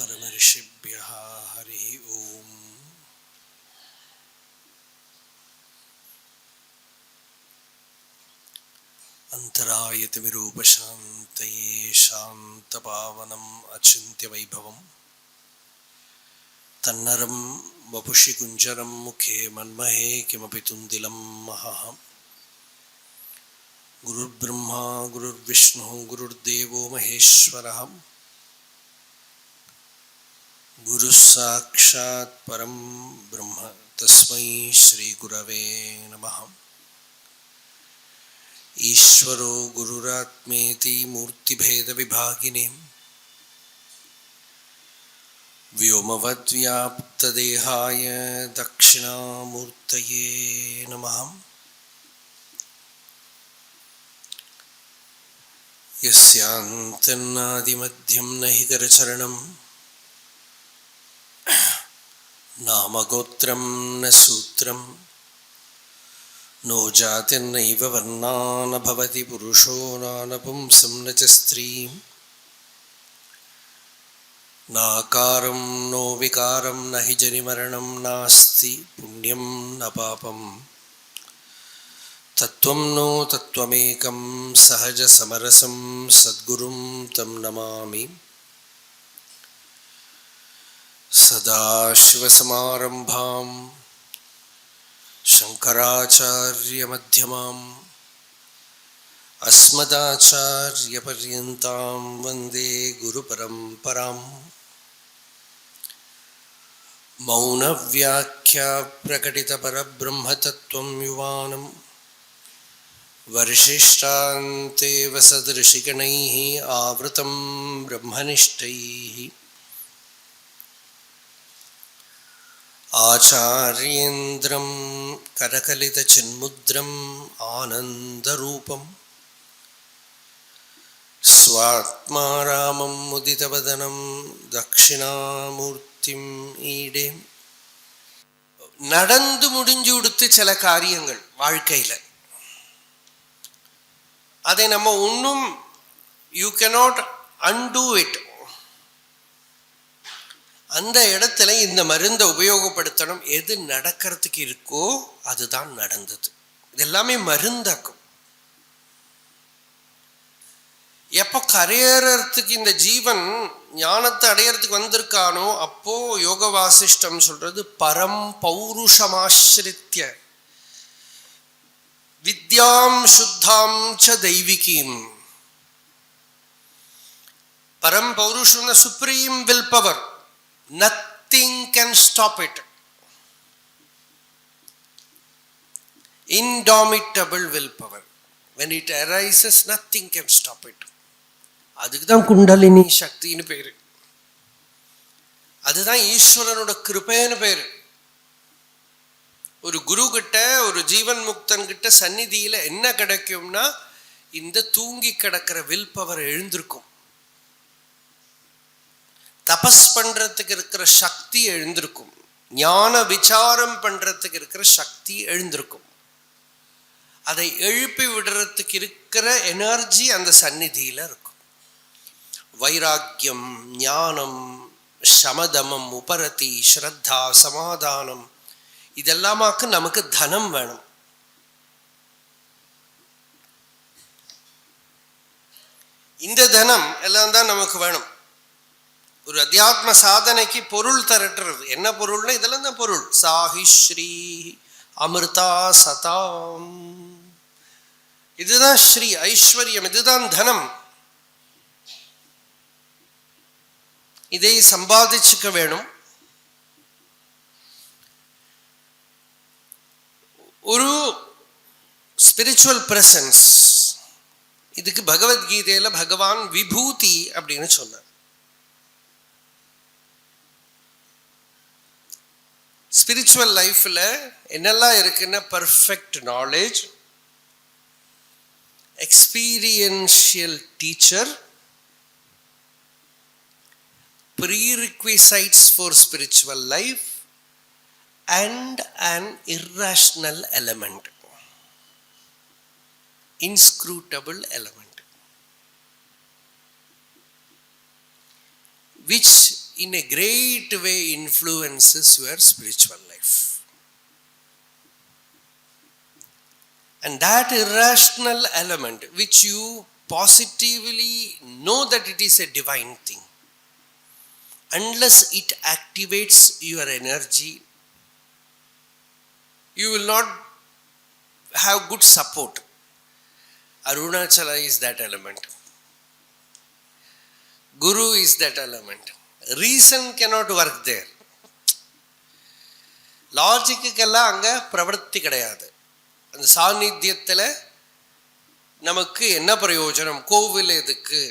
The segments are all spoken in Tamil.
परमर्षिभ्यः हरिः ओम्। अन्तरायतिमिरूपशान्तये शान्तपावनम् अचिन्त्यवैभवम् तन्नरं वपुषि कुञ्जरं मुखे मन्महे किमपि तुन्दिलं महः। गुरुर्ब्रह्मा गुरुर्विष्णुः गुरुर्देवो महेश्वरः गुरुः साक्षात् परं ब्रह्म तस्मै श्रीगुरवे नमः। ईश्वरो गुरुरात्मेति मूर्तिभेदविभागिने व्योमवद्व्याप्तदेहाय दक्षिणामूर्तये नमः। यस्यान्तन्नादिमध्यं न हि करचरणं नामगोत्रं न सूत्रं नो जातिर्नैव वर्णा न भवति पुरुषो नानपुंसं न च स्त्रीं नाकारं नो विकारं न हि जनिमरणं नास्ति पुण्यं न पापं तत्त्वं नो तत्त्वमेकं सहजसमरसं सद्गुरुं तं नमामि। सदाशिवसमारम्भां शङ्कराचार्यमध्यमाम् अस्मदाचार्यपर्यन्तां वन्दे गुरुपरम्पराम्। मौनव्याख्या प्रकटितपरब्रह्मतत्त्वं युवानं वर्षिष्ठान्तेव सदृशिगणैः आवृतं ब्रह्मनिष्ठैः आचार्येन्द्रं करकलितचिन्मुद्रम् आनन्दरूपं स्वात्मारामं मुदितवदनं दक्षिणामूर्तिम् ஈடே. நடந்து முடிஞ்சு கொடுத்து சில காரியங்கள் வாழ்க்கையில் அதை நம்ம ஒன்றும் யூ கேனாட் அன்டூ இட். அந்த இடத்துல இந்த மருந்தை உபயோகப்படுத்தணும். எது நடக்கிறதுக்கு இருக்கோ அதுதான் நடந்தது. இது எல்லாமே மருந்தாக்கும். எப்போ கரையேறதுக்கு இந்த ஜீவன் ஞானத்தை அடையறதுக்கு வந்திருக்கானோ அப்போ யோக வாசிஷ்டம் சொல்றது பரம் பௌருஷமாஸ்ரித்ய வித்யாம் சுத்தாம் ச தெய்வீகீம். பரம் பௌருஷம் supreme will power. Nothing can stop it. Indomitable willpower. When it arises, nothing can stop it. அதுக்கு தான் குண்டலினி சக்தின்னு பேரு. அதுதான் ஈஸ்வரனோட கிருபைன்னு பேரு. ஒரு குரு கிட்ட ஒரு ஜீவன் முக்தன் கிட்ட சந்நிதியில என்ன கிடைக்கும்னா இந்த தூங்கி கிடக்கிற வில் பவர் எழுந்திருக்கும். தபஸ் பண்றதுக்கு இருக்கிற சக்தி எழுந்திருக்கும். ஞான விசாரம் பண்றதுக்கு இருக்கிற சக்தி எழுந்திருக்கும். அதை எழுப்பி விடுறதுக்கு இருக்கிற எனர்ஜி அந்த சந்நிதியில இருக்கும். வைராக்கியம், ஞானம், சமதமம், உபரதி, ஸ்ரத்தா, சமாதானம் இதெல்லாமாக்கு நமக்கு தனம் வேணும். இந்த தனம் எல்லாம் தான் நமக்கு வேணும். ஒரு அத்தியாத்ம சாதனைக்கு பொருள் திரட்டுறது என்ன பொருள்னா இதெல்லாம் தான் பொருள். சாஹி ஸ்ரீ அமிர்தா சதாம், இதுதான் ஸ்ரீ ஐஸ்வர்யம், இதுதான் தனம். இதை சம்பாதிச்சுக்க வேணும். ஒரு ஸ்பிரிச்சுவல் பிரசன்ஸ். இதுக்கு பகவத்கீதையில பகவான் விபூதி அப்படின்னு சொன்னார். ஸ்பிரிச்சுவல் லைஃப்ல என்னெல்லாம் இருக்குன்னா perfect knowledge, experiential teacher, prerequisites for spiritual life and an irrational element, inscrutable element, which in a great way influences your spiritual life. And that irrational element which you positively know that it is a divine thing, unless it activates your energy, you will not have good support. Arunachala is that element. Guru is that element. Reason cannot work there. லாஜிக்குக்கெல்லாம் அங்கே பிரவர்த்தி கிடையாது. அந்த சாநித்தியத்தில் நமக்கு என்ன பிரயோஜனம்? கோவில் எதுக்கு?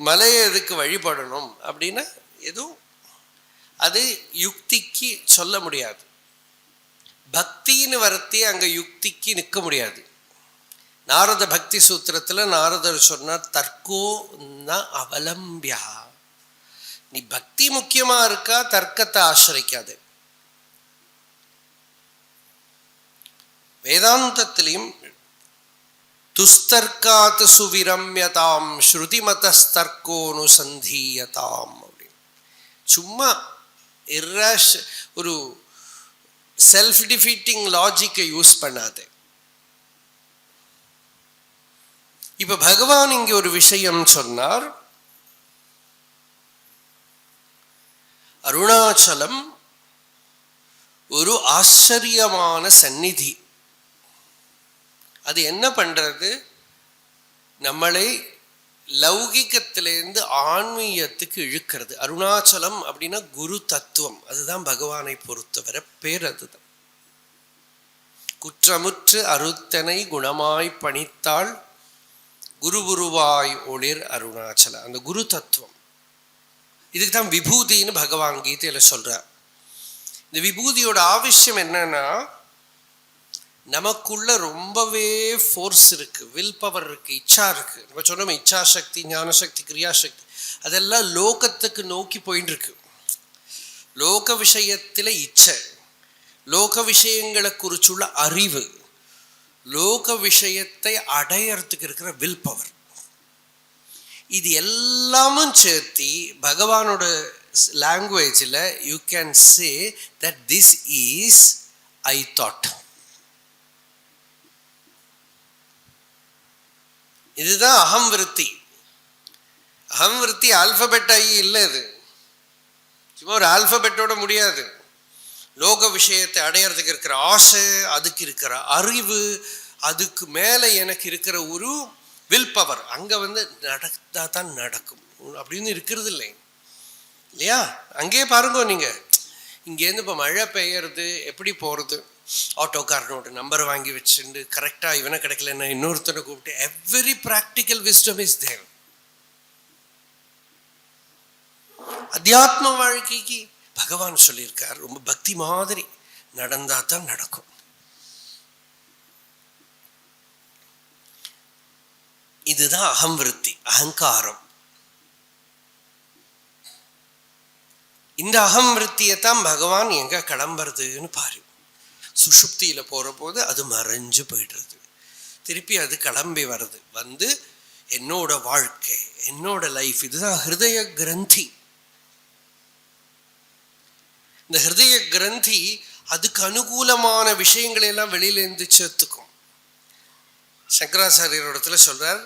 மலையை எதுக்கு வழிபடணும் அப்படின்னா எதுவும் அது யுக்திக்கு சொல்ல முடியாது. பக்தின்னு வரத்தி அங்கே யுக்திக்கு நிற்க முடியாது. நாரத பக்தி சூத்திரத்தில் நாரதர் சொன்னார், தர்க்கோ ந அவலம்பியா. நீ பக்தி முக்கியமாக இருக்கா, தர்க்கத்தை ஆசிரிக்காது. வேதாந்தத்திலையும் துஸ்தர்க்காத் சுவிரம்யதாம் ஸ்ருதிமதஸ்தர்க்கோனுசந்தீயதாம் அப்படின்னு சும்மா ஒரு செல்ஃப் டிஃபீட்டிங் லாஜிக்கை யூஸ் பண்ணாது. இப்ப பகவான் இங்கே ஒரு விஷயம் சொன்னார். அருணாச்சலம் ஒரு ஆச்சரியமான சந்நிதி. அது என்ன பண்றது? நம்மளை லௌகிக்கத்திலேருந்து ஆன்மீகத்துக்கு இழுக்கிறது. அருணாச்சலம் அப்படின்னா குரு தத்துவம். அதுதான் பகவானை பொறுத்தவரை பேர். அதுதான் குற்றமுற்று அருத்தனை குணமாய் பணித்தாள் குருகுருவாய் ஒளிர் அருணாச்சல. அந்த குரு தத்துவம். இதுக்கு தான் விபூதின்னு பகவான் கீதையில சொல்றார். இந்த விபூதியோட ஆவசியம் என்னன்னா, நமக்குள்ள ரொம்பவே ஃபோர்ஸ் இருக்கு, வில் பவர் இருக்கு, இச்சா இருக்கு. நம்ம சொன்னோம் இச்சா சக்தி, ஞான சக்தி, கிரியாசக்தி, அதெல்லாம் லோகத்துக்கு நோக்கி போயிட்டு இருக்கு. லோக விஷயத்தில் இச்சை, லோக விஷயங்களை குறிச்சுள்ள அறிவு, லோக விஷயத்தை அடையறதுக்கு இருக்கிற வில் பவர், இது எல்லாமும் சேர்த்தி பகவானோட லாங்குவேஜில் you can say that this is I thought. இதுதான் அகம் விருத்தி. அகம் விருத்தி ஆல்பபெட் ஐ இல்லை. இது சும்மா ஒரு ஆல்பபெட்டோட முடியாது. லோக விஷயத்தை அடையிறதுக்கு இருக்கிற ஆசை, அதுக்கு இருக்கிற அறிவு, அதுக்கு மேலே எனக்கு இருக்கிற ஒரு வில் பவர், அங்கே நடந்தா தான் நடக்கும் அப்படின்னு இருக்கிறது இல்லை இல்லையா? அங்கேயே பாருங்க, நீங்கள் இங்கேருந்து இப்போ மழை பெய்யறது எப்படி போகிறது? ஆட்டோக்காரனோட நம்பர் வாங்கி வச்சுட்டு கரெக்டாக இவனை கிடைக்கலன்னா இன்னொருத்தனை கூப்பிட்டு, every practical wisdom is there. அத்தியாத்ம வாழ்க்கைக்கு பகவான் சொல்லியிருக்கார், ரொம்ப பக்தி மாதிரி நடந்தா தான் நடக்கும். இதுதான் அகம் விருத்தி, அகங்காரம். இந்த அகம் விருத்தியை தான் பகவான் எங்க கிளம்புறதுன்னு பாரு. சுஷுப்தியில போற போது அது மறைஞ்சு போயிடுறது, திருப்பி அது கிளம்பி வருது, என்னோட வாழ்க்கை, என்னோட லைஃப். இதுதான் ஹிருதய கிரந்தி. இந்த ஹிருதய கிரந்தி அதுக்கு அனுகூலமான விஷயங்களை எல்லாம் வெளியிலேருந்து சேர்த்துக்கும். சங்கராச்சாரியர் இடத்துல சொல்றார்,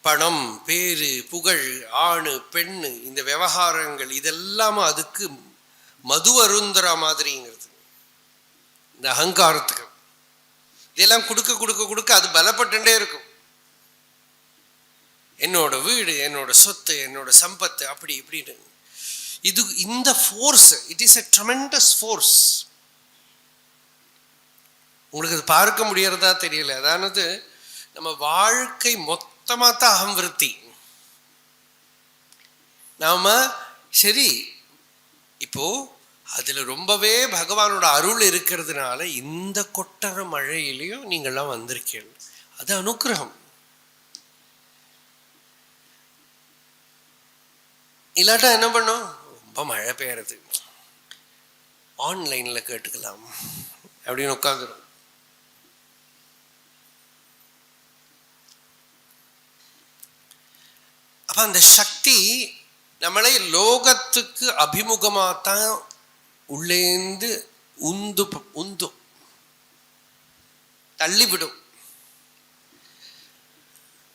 பணம், பேரு, புகழ், ஆணு, பெண்ணு, இந்த விவகாரங்கள் இதெல்லாம் அதுக்கு மது அருந்துற மாதிரிங்கிறது. இந்த அகங்காரத்துக்கு இதெல்லாம் கொடுக்க கொடுக்க கொடுக்க அது பலப்பட்டுட்டே இருக்கும். என்னோட வீடு, என்னோட சொத்து, என்னோட சம்பத்து, அப்படி இப்படின்னு. இது இந்த force, it is a tremendous force. உங்களுக்கு அது பார்க்க முடியறதா தெரியல. அதானது நம்ம வாழ்க்கை மொத்தமாக தான் அகம் விருத்தி. நாம சரி, இப்போ அதுல ரொம்பவே பகவானோட அருள் இருக்கிறதுனால இந்த கொட்டர மழையிலையும் நீங்கள்லாம் வந்திருக்கீங்க. அது அனுக்கிரகம். இல்லாட்டா என்ன பண்ணும், ரொம்ப மழை பெய்யறது, ஆன்லைன்ல கேட்டுக்கலாம் அப்படின்னு உட்காந்துரும். அந்த சக்தி நம்மளை லோகத்துக்கு அபிமுகமாத்தான் உள்ளேந்து உந்தும் தள்ளிவிடும்.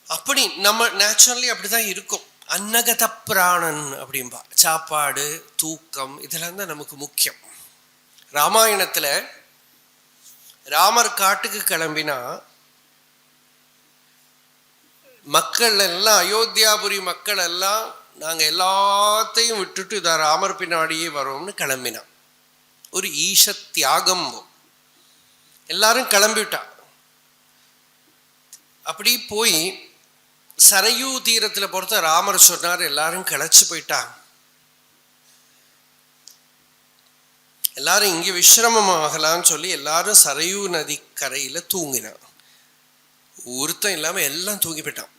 அப்படி நம்ம நேச்சுரலி அப்படிதான் இருக்கும். அன்னகத பிராணன் அப்படின்பா. சாப்பாடு, தூக்கம் இதெல்லாம் தான் நமக்கு முக்கியம். ராமாயணத்துல ராமர் காட்டுக்கு கிளம்பினா மக்கள் எல்லாம், அயோத்தியாபுரி மக்கள் எல்லாம், நாங்க எல்லாத்தையும் விட்டுட்டு இதை ராமர் பின்னாடியே வரோம்னு கிளம்பினான். ஒரு ஈஷ தியாகம். எல்லாரும் கிளம்பிவிட்டா. அப்படி போய் சரையூ தீரத்துல பொறுத்த ராமர் சொன்னார், எல்லாரும் கிளச்சு போயிட்டாங்க, எல்லாரும் இங்க விசிரமம் ஆகலான்னு சொல்லி எல்லாரும் சரையூ நதி கரையில தூங்கினான். ஒருத்தம் இல்லாம எல்லாம் தூங்கி போயிட்டான்.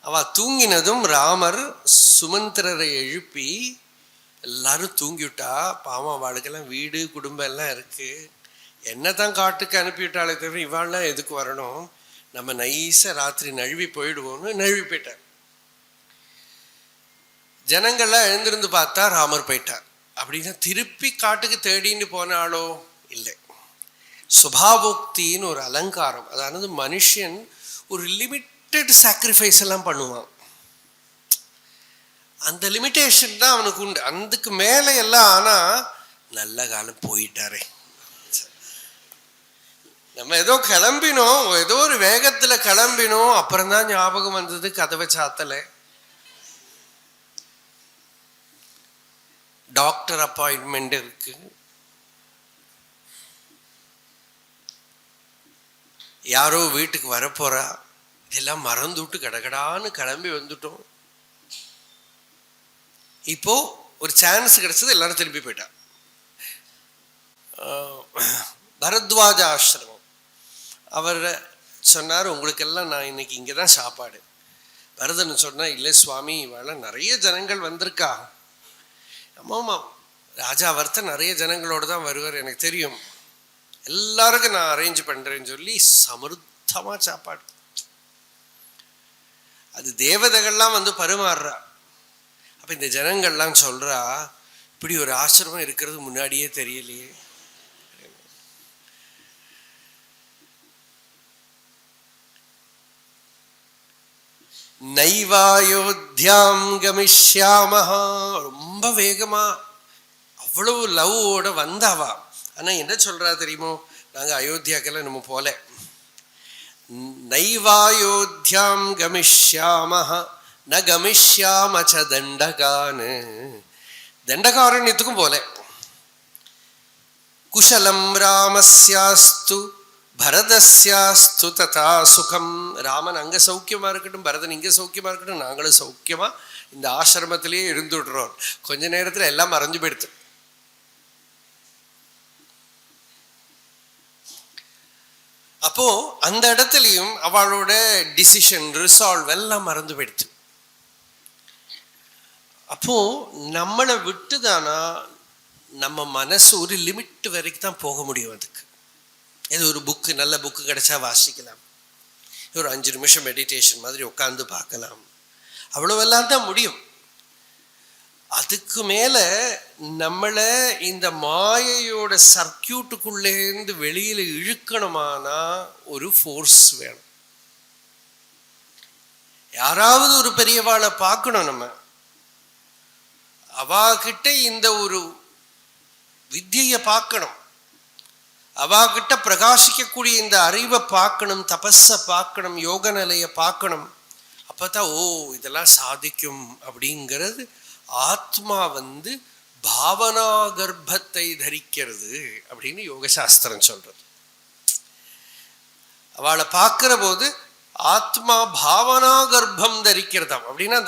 அவ தூங்கினதும் ராமர் சுமந்திரரை எழுப்பி எல்லாரும் தூங்கிவிட்டா. பாவம், அவளுக்கெல்லாம் வீடு குடும்பம் எல்லாம் இருக்கு. என்னதான் காட்டுக்கு அனுப்பிவிட்டாலே தவிர இவாள்லாம் எதுக்கு வரணும், நம்ம நைஸா ராத்திரி நழுவி போயிடுவோம்னு நழுவி போயிட்டார். ஜனங்கள்லாம் எழுந்திருந்து பார்த்தா ராமர் போயிட்டார். அப்படின்னா திருப்பி காட்டுக்கு தேடின்னு போனாலோ இல்லை. சுபாவோக்தின்னு ஒரு அலங்காரம். அதாவது மனுஷன் ஒரு லிமிட்டட் சாக்ரிஃபைஸ் எல்லாம் பண்ணுவான். அந்த லிமிட்டேஷன் தான் அவனுக்கு உண்டு. அதுக்கு மேலே எல்லாம் ஆனா நல்ல காலம் போயிட்டாரே. நம்ம ஏதோ கிளம்பினோம், ஏதோ ஒரு வேகத்துல கிளம்பினோம், அப்புறம்தான் ஞாபகம் வந்தது கதவை சாத்தலை. டாக்டர் அப்பாயின்மெண்ட் இருக்கு, யாரோ வீட்டுக்கு வரப்போறா, இதெல்லாம் மறந்து விட்டு கடகடான்னு கிளம்பி வந்துட்டோம். இப்போ ஒரு சான்ஸ் கிடைச்சது, எல்லாரும் திரும்பி போயிட்டா. பரத்வாஜ ஆசிரமம், அவர் சொன்னார், உங்களுக்கெல்லாம் நான் இன்னைக்கு இங்கதான் சாப்பாடு. பரதன் சொன்னா, இல்லை சுவாமி, இவாள நிறைய ஜனங்கள் வந்திருக்கா. ஆமாமா, ராஜா வர்த்த நிறைய ஜனங்களோடு தான் வருவார், எனக்கு தெரியும், எல்லாருக்கும் நான் அரேஞ்ச் பண்றேன்னு சொல்லி சமருத்தமா சாப்பாடு. அது தேவதைகள்லாம் வந்து பரிமாறுறா. அப்ப இந்த ஜனங்கள்லாம் சொல்றா, இப்படி ஒரு ஆசிரமம் இருக்கிறது முன்னாடியே தெரியலையே. நைவாயோத்யாம் கமிஷ்யாமஹா. ரொம்ப வேகமா அவ்வளவு லவ்வோட வந்தாவா. ஆனா என்ன சொல்றா தெரியுமோ, நாங்க அயோத்தியாக்கெல்லாம் நம்ம போல. நைவாயோத்யாம் கமிஷ்யாமஹா ந கமிஷ்யாம ச தண்டகான்னு. தண்டகாரண்யத்துக்கும் போல. குஷலம் ராமஸ்யாஸ்து பரதஸ்யாஸ்து ததா சுகம். ராமன் அங்க சௌக்கியமா இருக்கட்டும், பரதன் இங்க சௌக்கியமா இருக்கட்டும், நாங்களும் சௌக்கியமா இந்த ஆசிரமத்திலேயே இருந்துடுறோம். கொஞ்ச நேரத்துல எல்லாம் மறைஞ்சு போயிடுது. அப்போ அந்த இடத்துலயும் அவளோட டிசிஷன், ரிசால்வ் எல்லாம் மறந்து போயிடுது. அப்போ நம்மளை விட்டுதானா நம்ம மனசு ஒரு லிமிட் வரைக்கும் தான் போக முடியும். அதுக்கு ஏதோ ஒரு புக்கு, நல்ல புக்கு கிடைச்சா வாசிக்கலாம், ஒரு 5 நிமிஷம் மெடிடேஷன் மாதிரி உட்காந்து பார்க்கலாம், அவ்வளவெல்லாம் தான் முடியும். அதுக்கு மேல நம்மளை இந்த மாயையோட சர்க்கியூட்டுக்குள்ளேருந்து வெளியில இழுக்கணுமானா ஒரு ஃபோர்ஸ் வேணும். யாராவது ஒரு பெரியவாளை பார்க்கணும். நம்ம அவாகிட்ட இந்த ஒரு வித்தியை பார்க்கணும், அவாகிட்ட பிரகாசிக்கக்கூடிய இந்த அறிவை பார்க்கணும், தபஸை பார்க்கணும், யோக நிலையை பார்க்கணும். அப்பதான் ஓ இதெல்லாம் சாதிக்கும் அப்படிங்கிறது. ஆத்மா வந்து பாவனா கர்ப்பத்தை தரிக்கிறது அப்படின்னு யோக சாஸ்திரம் சொல்றது. அவளை பார்க்கிற போது ஆத்மா பாவனா கர்ப்பம் தரிக்கிறதாம். அப்படின்னா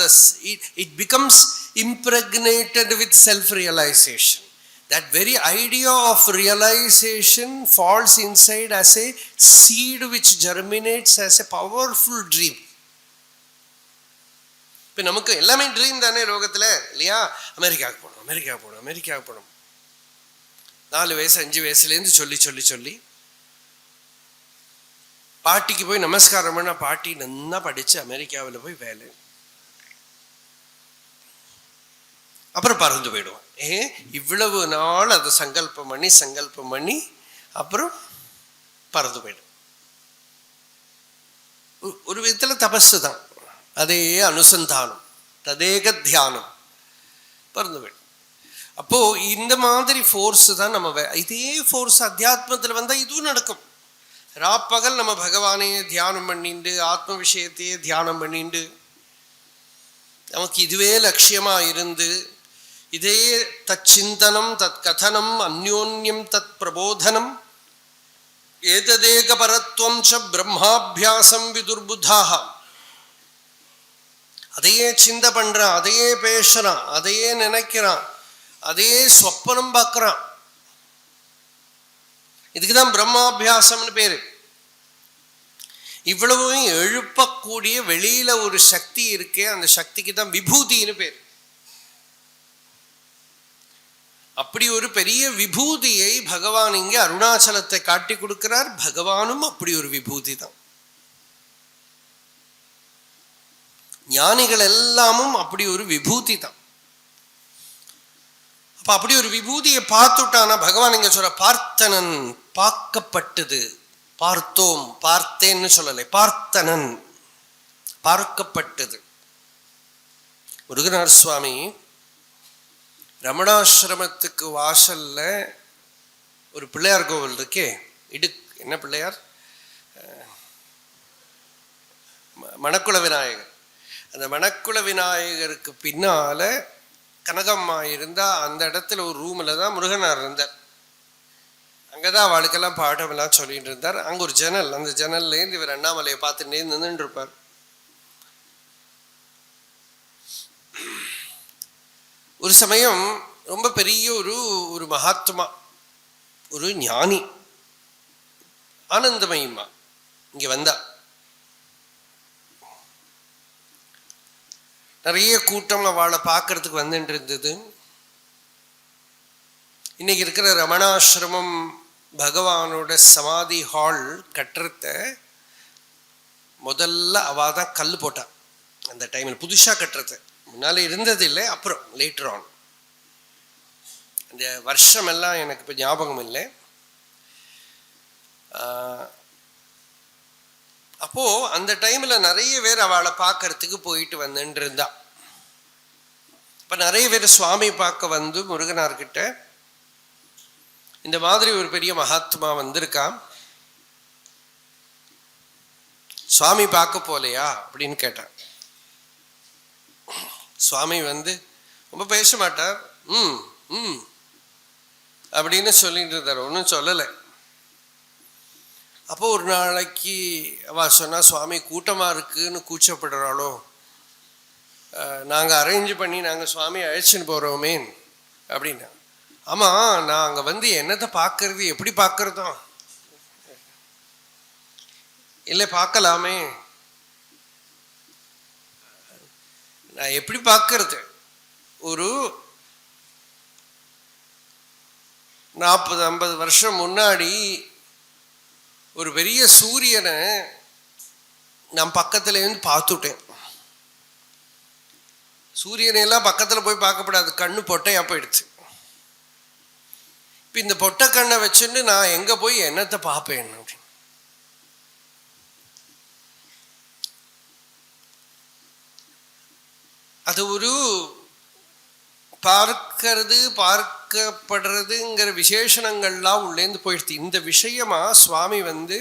it becomes impregnated with self-realization. That very idea of realization falls inside as a seed which germinates as a powerful dream. இப்போ நமக்கு எல்லாமே ட்ரீம் தானே லோகத்தில், இல்லையா? அமெரிக்காவுக்கு போகணும், அமெரிக்காவுக்கு போகணும், அமெரிக்காவுக்கு போகணும். 4 வயசு 5 வயசுலேருந்து சொல்லி சொல்லி சொல்லி பாட்டிக்கு போய் நமஸ்காரம் பண்ண பாட்டி நல்லா படிச்சு அமெரிக்காவில் போய் வேலை, அப்புறம் பறந்து போயிடுவோம். இவ்வளவு நாள் அதை சங்கல்பம் பண்ணி அப்புறம் பறந்து போயிடும். ஒரு விதத்துல தபசு தான், அதே அனுசந்தானம், ததேக தியானம், பறந்து போயிடும். அப்போ இந்த மாதிரி ஃபோர்ஸ் தான் நம்ம, இதே ஃபோர்ஸ் அத்தியாத்மத்தில் வந்தால் இதுவும் நடக்கும். ராப்பகல் நம்ம பகவானையே தியானம் பண்ணிண்டு, ஆத்ம விஷயத்தையே தியானம் பண்ணிண்டு, நமக்கு இதுவே லட்சியமா இருந்து, இதே தத் சிந்தனம் தத் கதனம் அந்யோன்யம் தத் பிரபோதனம் ஏததேக பரத்வம் ச பிரம்மாபியாசம் விதுர்புதாக, அதையே சிந்தை பண்றான், அதையே பேசுறான், அதையே நினைக்கிறான், அதையே சொப்பனம் பார்க்கிறான். இதுக்குதான் பிரம்மாபியாசம்னு பேரு. இவ்வளவும் எழுப்பக்கூடிய வெளியில ஒரு சக்தி இருக்கே, அந்த சக்திக்கு தான் விபூதின்னு பேர். அப்படி ஒரு பெரிய விபூதியை பகவான் இங்கே அருணாச்சலத்தை காட்டி கொடுக்கிறார். பகவானும் அப்படி ஒரு விபூதி தான். ஞானிகள் எல்லாமும் அப்படி ஒரு விபூதி தான். அப்ப அப்படி ஒரு விபூதியை பார்த்துட்டானா பகவான் இங்க சொல்ற பார்த்தனன், பார்க்கப்பட்டது, பார்த்தோம், பார்த்தேன்னு சொல்லலை, பார்த்தனன், பார்க்கப்பட்டது. முருகனார் சுவாமி ரமணாசிரமத்துக்கு வாசல்ல ஒரு பிள்ளையார் கோவில் இருக்கே, என்ன பிள்ளையார், மணக்குள விநாயகர். அந்த மணக்குள விநாயகருக்கு பின்னால கனகம்மா இருந்தா, அந்த இடத்துல ஒரு ரூம்ல தான் முருகனார் இருந்தார். அங்கதான் அவளுக்கெல்லாம் பாட்டமெல்லாம் சொல்லிட்டு இருந்தார். அங்க ஒரு ஜன்னல், அந்த ஜன்னல்லேருந்து இவர் அண்ணாமலையை பார்த்துட்டே நின்றுட்டு இருப்பார். ஒரு சமயம் ரொம்ப பெரிய ஒரு மகாத்மா, ஒரு ஞானி, ஆனந்தமயமா இங்க வந்தா. நிறைய கூட்டம் அவளை பார்க்கறதுக்கு வந்துட்டு இருந்தது. இன்னைக்கு இருக்கிற ரமணாசிரமம் பகவானோட சமாதி ஹால் கட்டுறத முதல்ல அவ தான் கல் போட்டா. அந்த டைமில் புதுசா கட்டுறது, முன்னால இருந்தது இல்லை, அப்புறம் லேட்டர் ஆன். அந்த வருஷம் எல்லாம் எனக்கு இப்போ ஞாபகம் இல்லை. அப்போ அந்த டைம்ல நிறைய பேர் அவளை பார்க்கறதுக்கு போயிட்டு வந்துட்டு இருந்தா. இப்ப நிறைய பேர் சுவாமி பார்க்க வந்து முருகனார்கிட்ட, இந்த மாதிரி ஒரு பெரிய மகாத்மா வந்திருக்கான், சுவாமி பார்க்க போலையா அப்படின்னு கேட்டான். சுவாமி வந்து ரொம்ப பேச மாட்டார், அப்படின்னு சொல்லிட்டு இருந்தார், ஒன்றும் சொல்லலை. அப்போ ஒரு நாளைக்கு அவ சொன்னா, சுவாமி கூட்டமா இருக்குன்னு கூச்சப்படுறாளோ, நாங்க அரேஞ்ச் பண்ணி நாங்க சுவாமி அழைச்சின்னு போறோமே அப்படின்னா. ஆமா, நான் அங்க வந்து என்னத்தை பார்க்கறது, எப்படி பார்க்கறதோ இல்லை, பார்க்கலாமே, நான் எப்படி பார்க்கறது? ஒரு 40-50 வருஷம் முன்னாடி ஒரு பெரிய சூரியனை நான் பக்கத்துல இருந்து பார்த்துட்டேன். சூரியனை எல்லாம் பக்கத்துல போய் பார்க்கப்படாது, கண்ணு பொட்டையா போயிடுச்சு. இப்ப இந்த பொட்டை கண்ணை வச்சுன்னு நான் எங்க போய் என்னத்தை பார்ப்பேன் அப்படின்னு. அது ஒரு பார்க்கிறது, பார்க்கப்படுறதுங்கிற விசேஷணங்கள்லாம் உள்ளேந்து போயிடுச்சு. இந்த விஷயமா சுவாமி வந்து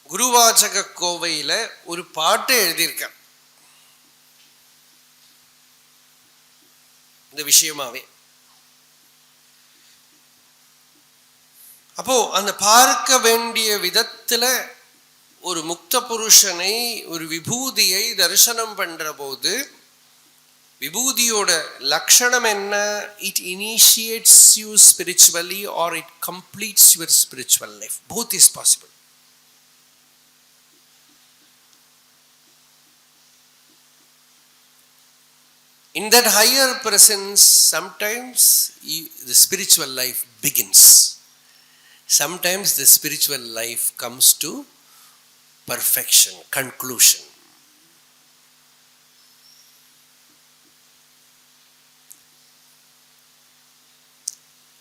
குருவாச்சக கோவையில ஒரு பாட்டு எழுதியிருக்கார் இந்த விஷயமாவே. அப்போ அந்த பார்க்க வேண்டிய விதத்துல ஒரு முக்த புருஷனை, ஒரு விபூதியை தரிசனம் பண்ற போது விபூதியோட லட்சணம் என்ன? It initiates you spiritually R it completes your spiritual life. Both is possible. In that higher presence, sometimes the spiritual life begins. Sometimes the spiritual life comes to perfection, conclusion.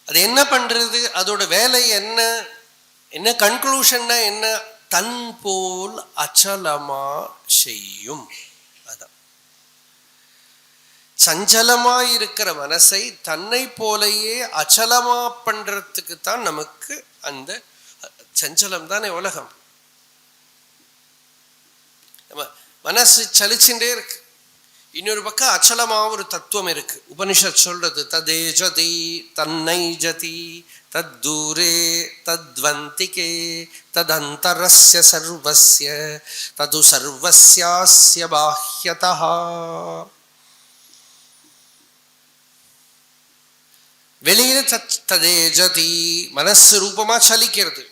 அது என்ன பண்றது? அதோட வேலை என்ன? என்ன கன்க்ளூஷன்னா என்ன? தன் போல் அச்சலமா செய்யும். அதான் சஞ்சலமா இருக்கிற மனசை தன்னை போலையே அச்சலமா பண்றதுக்கு தான் நமக்கு அந்த சஞ்சலம் தானே உலகம். மனசு சலிச்சுட்டே இருக்கு. இன்னொரு பக்கம் அச்சலமா ஒரு தத்துவம் இருக்கு. உபனிஷத் சொல்றது ததே ஜதி தன்னை ஜதி தத்தூரே தத்வந்திகே ததந்தரஸ்ய சர்வஸ்ய தது சர்வஸ்யாஸ்ய பாஹ்யதஹ. வெளியில ததே ஜதி மனசு ரூபமா சலிக்கிறது.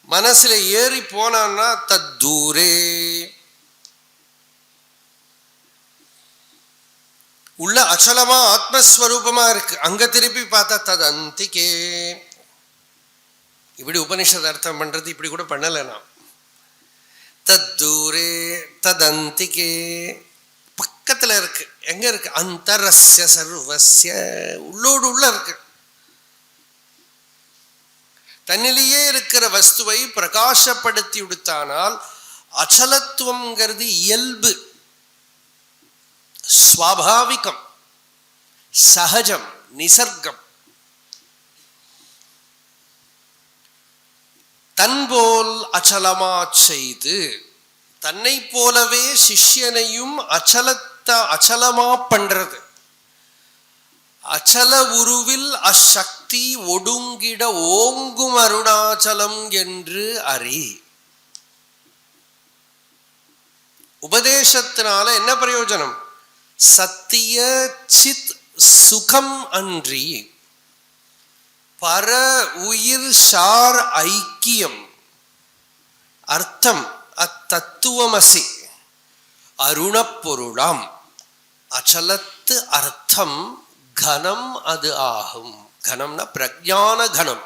மனசுல ஏறி போனான்னா தத்தூரே, உள்ள அச்சலமா ஆத்மஸ்வரூபமா இருக்கு. அங்க திருப்பி பார்த்தா ததந்திகே. இப்படி உபனிஷத் அர்த்தம் பண்றது இப்படி கூட பண்ணல நான். தத்தூரே ததந்திகே பக்கத்துல இருக்கு. எங்க இருக்கு? அந்தரஸ்ய சர்வஸ்ய, உள்ளோடு உள்ள இருக்கு. தன்னிலேயே இருக்கிற வஸ்துவை பிரகாசப்படுத்தி விடுத்தானால் அச்சலத்துவம்ங்கிறது இயல்பு, ஸ்வாபாவிகம், சகஜம், நிசர்க்கம். தன்போல் அச்சலமா செய்து தன்னை போலவே சிஷ்யனையும் அச்சலமா பண்றது. அச்சல உருவில் அச்சக்தி ஒடுங்கிட ஓங்கும் அருணாச்சலம் என்று அறி. உபதேசத்தினால என்ன பிரயோஜனம்? சத்திய சித் சுகம் அன்றி பர உயிர் சார் ஐக்கியம். அர்த்தம் அத்தத்துவமசி அருணப்பொருளாம். அச்சலத்து அர்த்தம் கனம் அது ஆகும். கனம்னா பிரஜான கனம்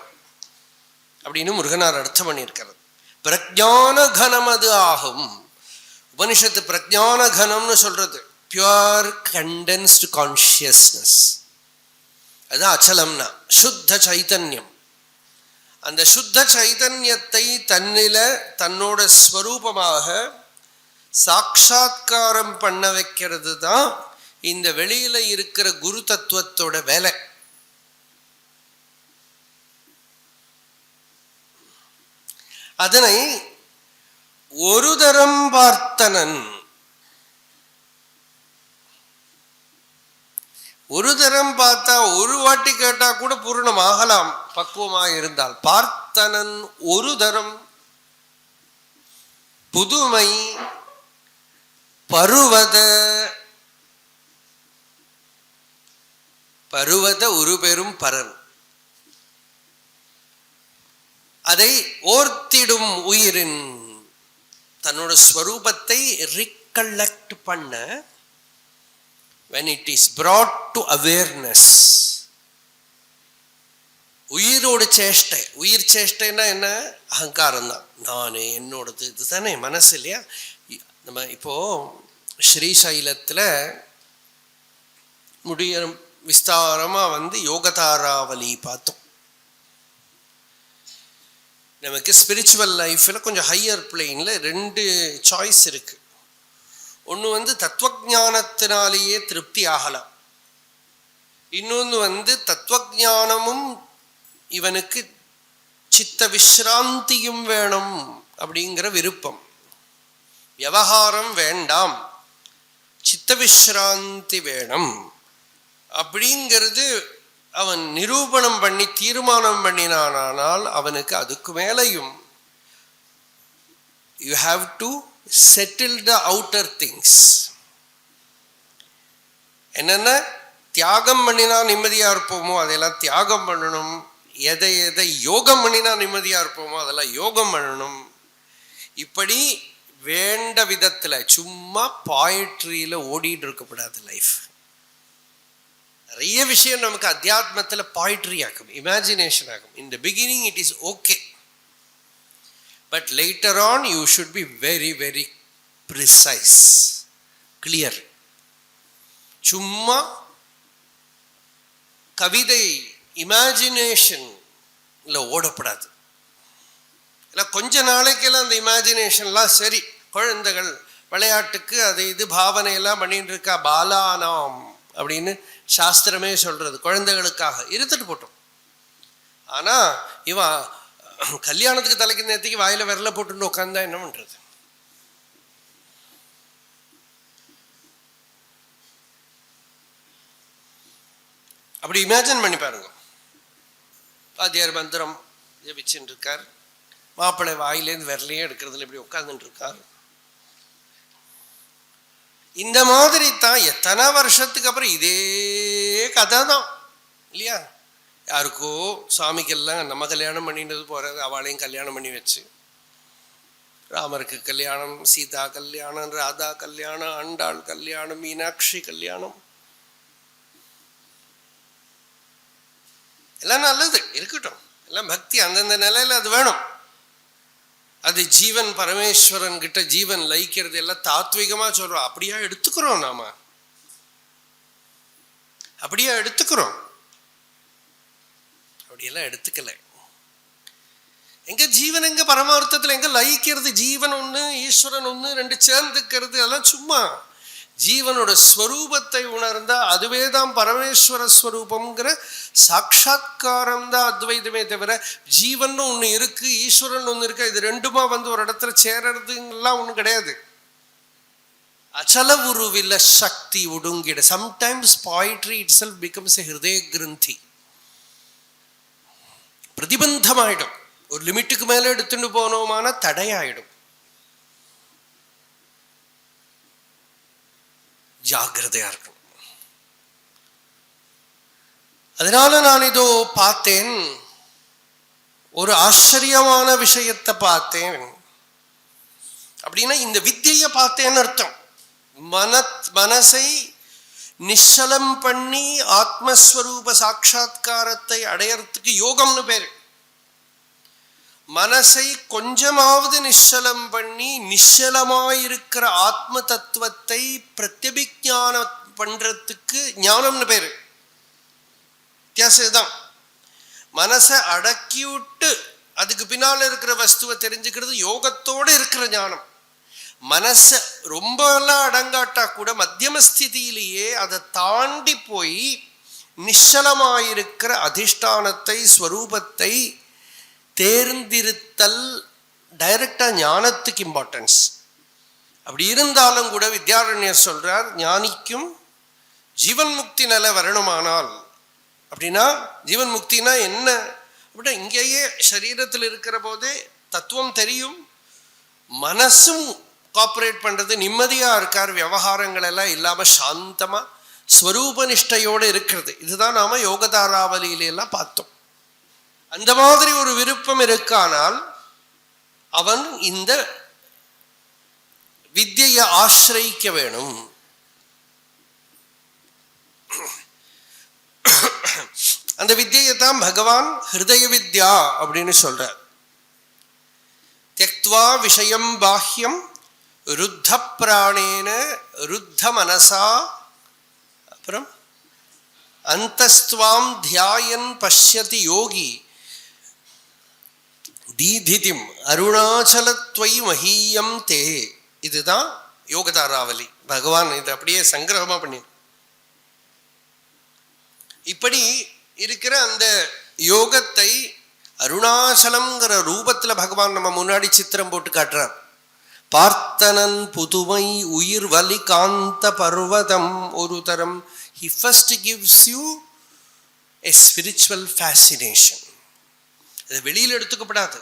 அப்படின்னு முருகனார் அர்த்தம் பண்ணியிருக்கிறது. பிரஜான கனம் அது ஆகும். உபனிஷத்து பிரஜான கனம்னு சொல்றது பியூர் கண்டென்ஸ்டு கான்சியஸ்னஸ். அதுதான் அச்சலம்னா சுத்த சைத்தன்யம். அந்த சுத்த சைதன்யத்தை தன்னில தன்னோட ஸ்வரூபமாக சாட்சாத்காரம் பண்ண வைக்கிறது தான் இந்த வெளியில இருக்கிற குரு தத்துவத்தோட வேலை. அதனை ஒரு தரம் பார்த்தனன், ஒரு தரம் பார்த்தா, ஒரு வாட்டி கேட்டா கூட பூர்ணம் ஆகலாம் பக்குவமாக இருந்தால். பார்த்தனன் ஒரு தரம் புதுமை பருவத பருவத ஒரு பெரும் பரன். அதை ஓர்த்திடும் உயிரின் தன்னோட ஸ்வரூபத்தை ரிகலெக்ட் பண்ண, when it is brought to awareness. உயிரோட சேஷ்டை. உயிர் சேஷ்டைன்னா என்ன? அகங்காரம் தான். நானே என்னோடது இதுதானே மனசு இல்லையா? நம்ம இப்போ ஸ்ரீசைலத்துல முடிய விஸ்தாரமா யோகதாராவலி பார்த்தோம். நமக்கு ஸ்பிரிச்சுவல் லைஃப்ல கொஞ்சம் ஹையர் பிளேன்ல ரெண்டு சாய்ஸ் இருக்கு. ஒன்று தத்துவஞானத்தினாலேயே திருப்தி ஆகலாம். இன்னொன்று தத்துவஞானமும் இவனுக்கு சித்த விஸ்ராந்தியும் வேணும் அப்படிங்கிற விருப்பம். விவகாரம் வேண்டாம், சித்த விஸ்ராந்தி வேணும் அப்படிங்கிறது அவன் நிரூபணம் பண்ணி தீர்மானம் பண்ணினானால் அவனுக்கு அதுக்கு மேலையும் you have to settle the outer things. என்னென்ன தியாகம் பண்ணினா நிம்மதியா இருப்போமோ அதெல்லாம் தியாகம் பண்ணணும். எதை எதை யோகம் பண்ணினா நிம்மதியா இருப்போமோ அதெல்லாம் யோகம் பண்ணணும். இப்படி வேண்ட விதத்துல சும்மா பாயிட்ரியில ஓடிட்டு இருக்கக்கூடாது லைஃப். நிறைய விஷயம் நமக்கு அத்தியாத்மத்தில் பாய்ட்ரி ஆகும், இமேஜினேஷன் ஆகும். In the beginning it is okay, but later on you should be very very precise, clear. சும்மா கவிதை இமேஜினேஷன்ல ஓடப்படாது. இல்லை கொஞ்ச நாளைக்கெல்லாம் அந்த இமேஜினேஷன்லாம் சரி, குழந்தைகள் விளையாட்டுக்கு அது இது பாவனையெல்லாம் பண்ணிட்டு இருக்கா, பாலானாம் அப்படின்னு சாஸ்திரமே சொல்றது, குழந்தைகளுக்காக இருந்துட்டு போட்டோம். ஆனா இவன் கல்யாணத்துக்கு தலைக்கு நேரத்துக்கு வாயில விரல போட்டு உட்காந்தா என்ன பண்றது? அப்படி இமேஜின் பண்ணி பாருங்க. வாத்தியார் மந்திரம் ஜபிச்சுட்டு இருக்கார், மாப்பிள்ளை வாயிலேருந்து விரலையே எடுக்கிறதுல இப்படி உட்கார்ந்துட்டு இருக்கார். இந்த மாதிரி தான் எத்தனை வருஷத்துக்கு அப்புறம் இதே கதை தான் இல்லையா? யாருக்கோ சுவாமிக்கெல்லாம் நம்ம கல்யாணம் பண்ணிட்டு போறது, அவளையும் கல்யாணம் பண்ணி வச்சு, ராமருக்கு கல்யாணம், சீதா கல்யாணம், ராதா கல்யாணம், ஆண்டாள் கல்யாணம், மீனாட்சி கல்யாணம், எல்லாம் நல்லது இருக்கட்டும், எல்லாம் பக்தி அந்தந்த நிலையில அது வேணும். அது ஜீவன் பரமேஸ்வரன் கிட்ட ஜீவன் லயிக்கிறது எல்லாம் தாத்விகமா சொல்றோம். அப்படியா எடுத்துக்கிறோம்? நாம அப்படியா எடுத்துக்கிறோம்? அப்படியெல்லாம் எடுத்துக்கல. எங்க ஜீவன் எங்க பரமார்த்தத்துல எங்க லயிக்கிறது? ஜீவன் ஒண்ணு, ஈஸ்வரன் ஒண்ணு, ரெண்டு சேர்ந்துக்கிறது அதெல்லாம் சும்மா. ஜீவனோட ஸ்வரூபத்தை உணர்ந்தா அதுவே தான் பரமேஸ்வர ஸ்வரூபம்ங்கிற சாட்சா்காரம் தான் அத்வைதமே தவிர ஜீவன் ஒன்று இருக்கு, ஈஸ்வரன் ஒன்று இருக்கு, இது ரெண்டுமா வந்து ஒரு இடத்துல சேரறதுலாம் ஒன்றும் கிடையாது. அச்சல உருவில சக்தி ஒடுங்கிட. Sometimes poetry itself becomes a ஹிருதய கிரந்தி. பிரதிபந்தமாயிடும். ஒரு லிமிட்டுக்கு மேல எடுத்துட்டு போனோமான தடையாயிடும். ஜாகிரதையா இருக்கணும். அதனால நான் இதோ பார்த்தேன், ஒரு ஆச்சரியமான விஷயத்தை பார்த்தேன். அப்படின்னா இந்த வித்தியை பார்த்தேன்னு அர்த்தம். மனசை நிச்சலம் பண்ணி ஆத்மஸ்வரூப சாட்சா்காரத்தை அடையறதுக்கு யோகம்னு பேரு. மனசை கொஞ்சமாவது நிச்சலம் பண்ணி நிச்சலமாயிருக்கிற ஆத்ம தத்துவத்தை பிரத்யபிஞானம் பண்றதுக்கு ஞானம்னு பேரு. வித்தியாசம் தான். மனசை அடக்கி விட்டு அதுக்கு பின்னால இருக்கிற வஸ்துவை தெரிஞ்சுக்கிறது யோகத்தோடு இருக்கிற ஞானம். மனசை ரொம்ப எல்லாம் அடங்காட்டா கூட மத்தியமஸ்திதியிலேயே அதை தாண்டி போய் நிச்சலமாயிருக்கிற அதிஷ்டானத்தை ஸ்வரூபத்தை தேர்ந்திருத்தல் டைரக்டா ஞானத்துக்கு இம்பார்ட்டன்ஸ். அப்படி இருந்தாலும் கூட வித்யாரண்யர் சொல்றார், ஞானிக்கும் ஜீவன் முக்தி நிலை வரணுமானால், அப்படின்னா ஜீவன் முக்தினா என்ன அப்படின்னா இங்கேயே சரீரத்தில் இருக்கிற போதே தத்துவம் தெரியும், மனசும் காப்பரேட் பண்றது, நிம்மதியா இருக்கார், விவகாரங்கள் எல்லாம் இல்லாம சாந்தமா ஸ்வரூப நிஷ்டையோடு இருக்கிறது. இதுதான் நாம யோகதாராவலியில எல்லாம் பார்த்தோம். அந்த மாதிரி ஒரு விருப்பம் இருக்கானால் அவன் இந்த வித்யை ஆசிரியிக்க வேணும். அந்த வித்யை தான் பகவான் ஹிருதய வித்யா அப்படின்னு சொல்றார். தியக்த்வா விஷயம் பாஹ்யம் ருத்த பிராணேன ருத்த மனசா, அப்புறம் அந்தஸ்துவாம் தியாயன் பஷ்யதி யோகி தீதிதிம் அருணாச்சலத்வை மஹீயம் தே. இதுதான் யோகதாராவலி. பகவான் இது அப்படியே சங்கிரகமா பண்ணி இப்படி இருக்கிற அந்த யோகத்தை அருணாச்சலம்ங்கிற ரூபத்துல பகவான் நம்ம முன்னாடி சித்திரம் போட்டு காட்டுறார். பார்த்தனன் புதுமை உயிர் வலி காந்த பர்வதம் ஒரு தரம். He first gives you a spiritual fascination. அது வெளியில் எடுத்துக்கப்படாது.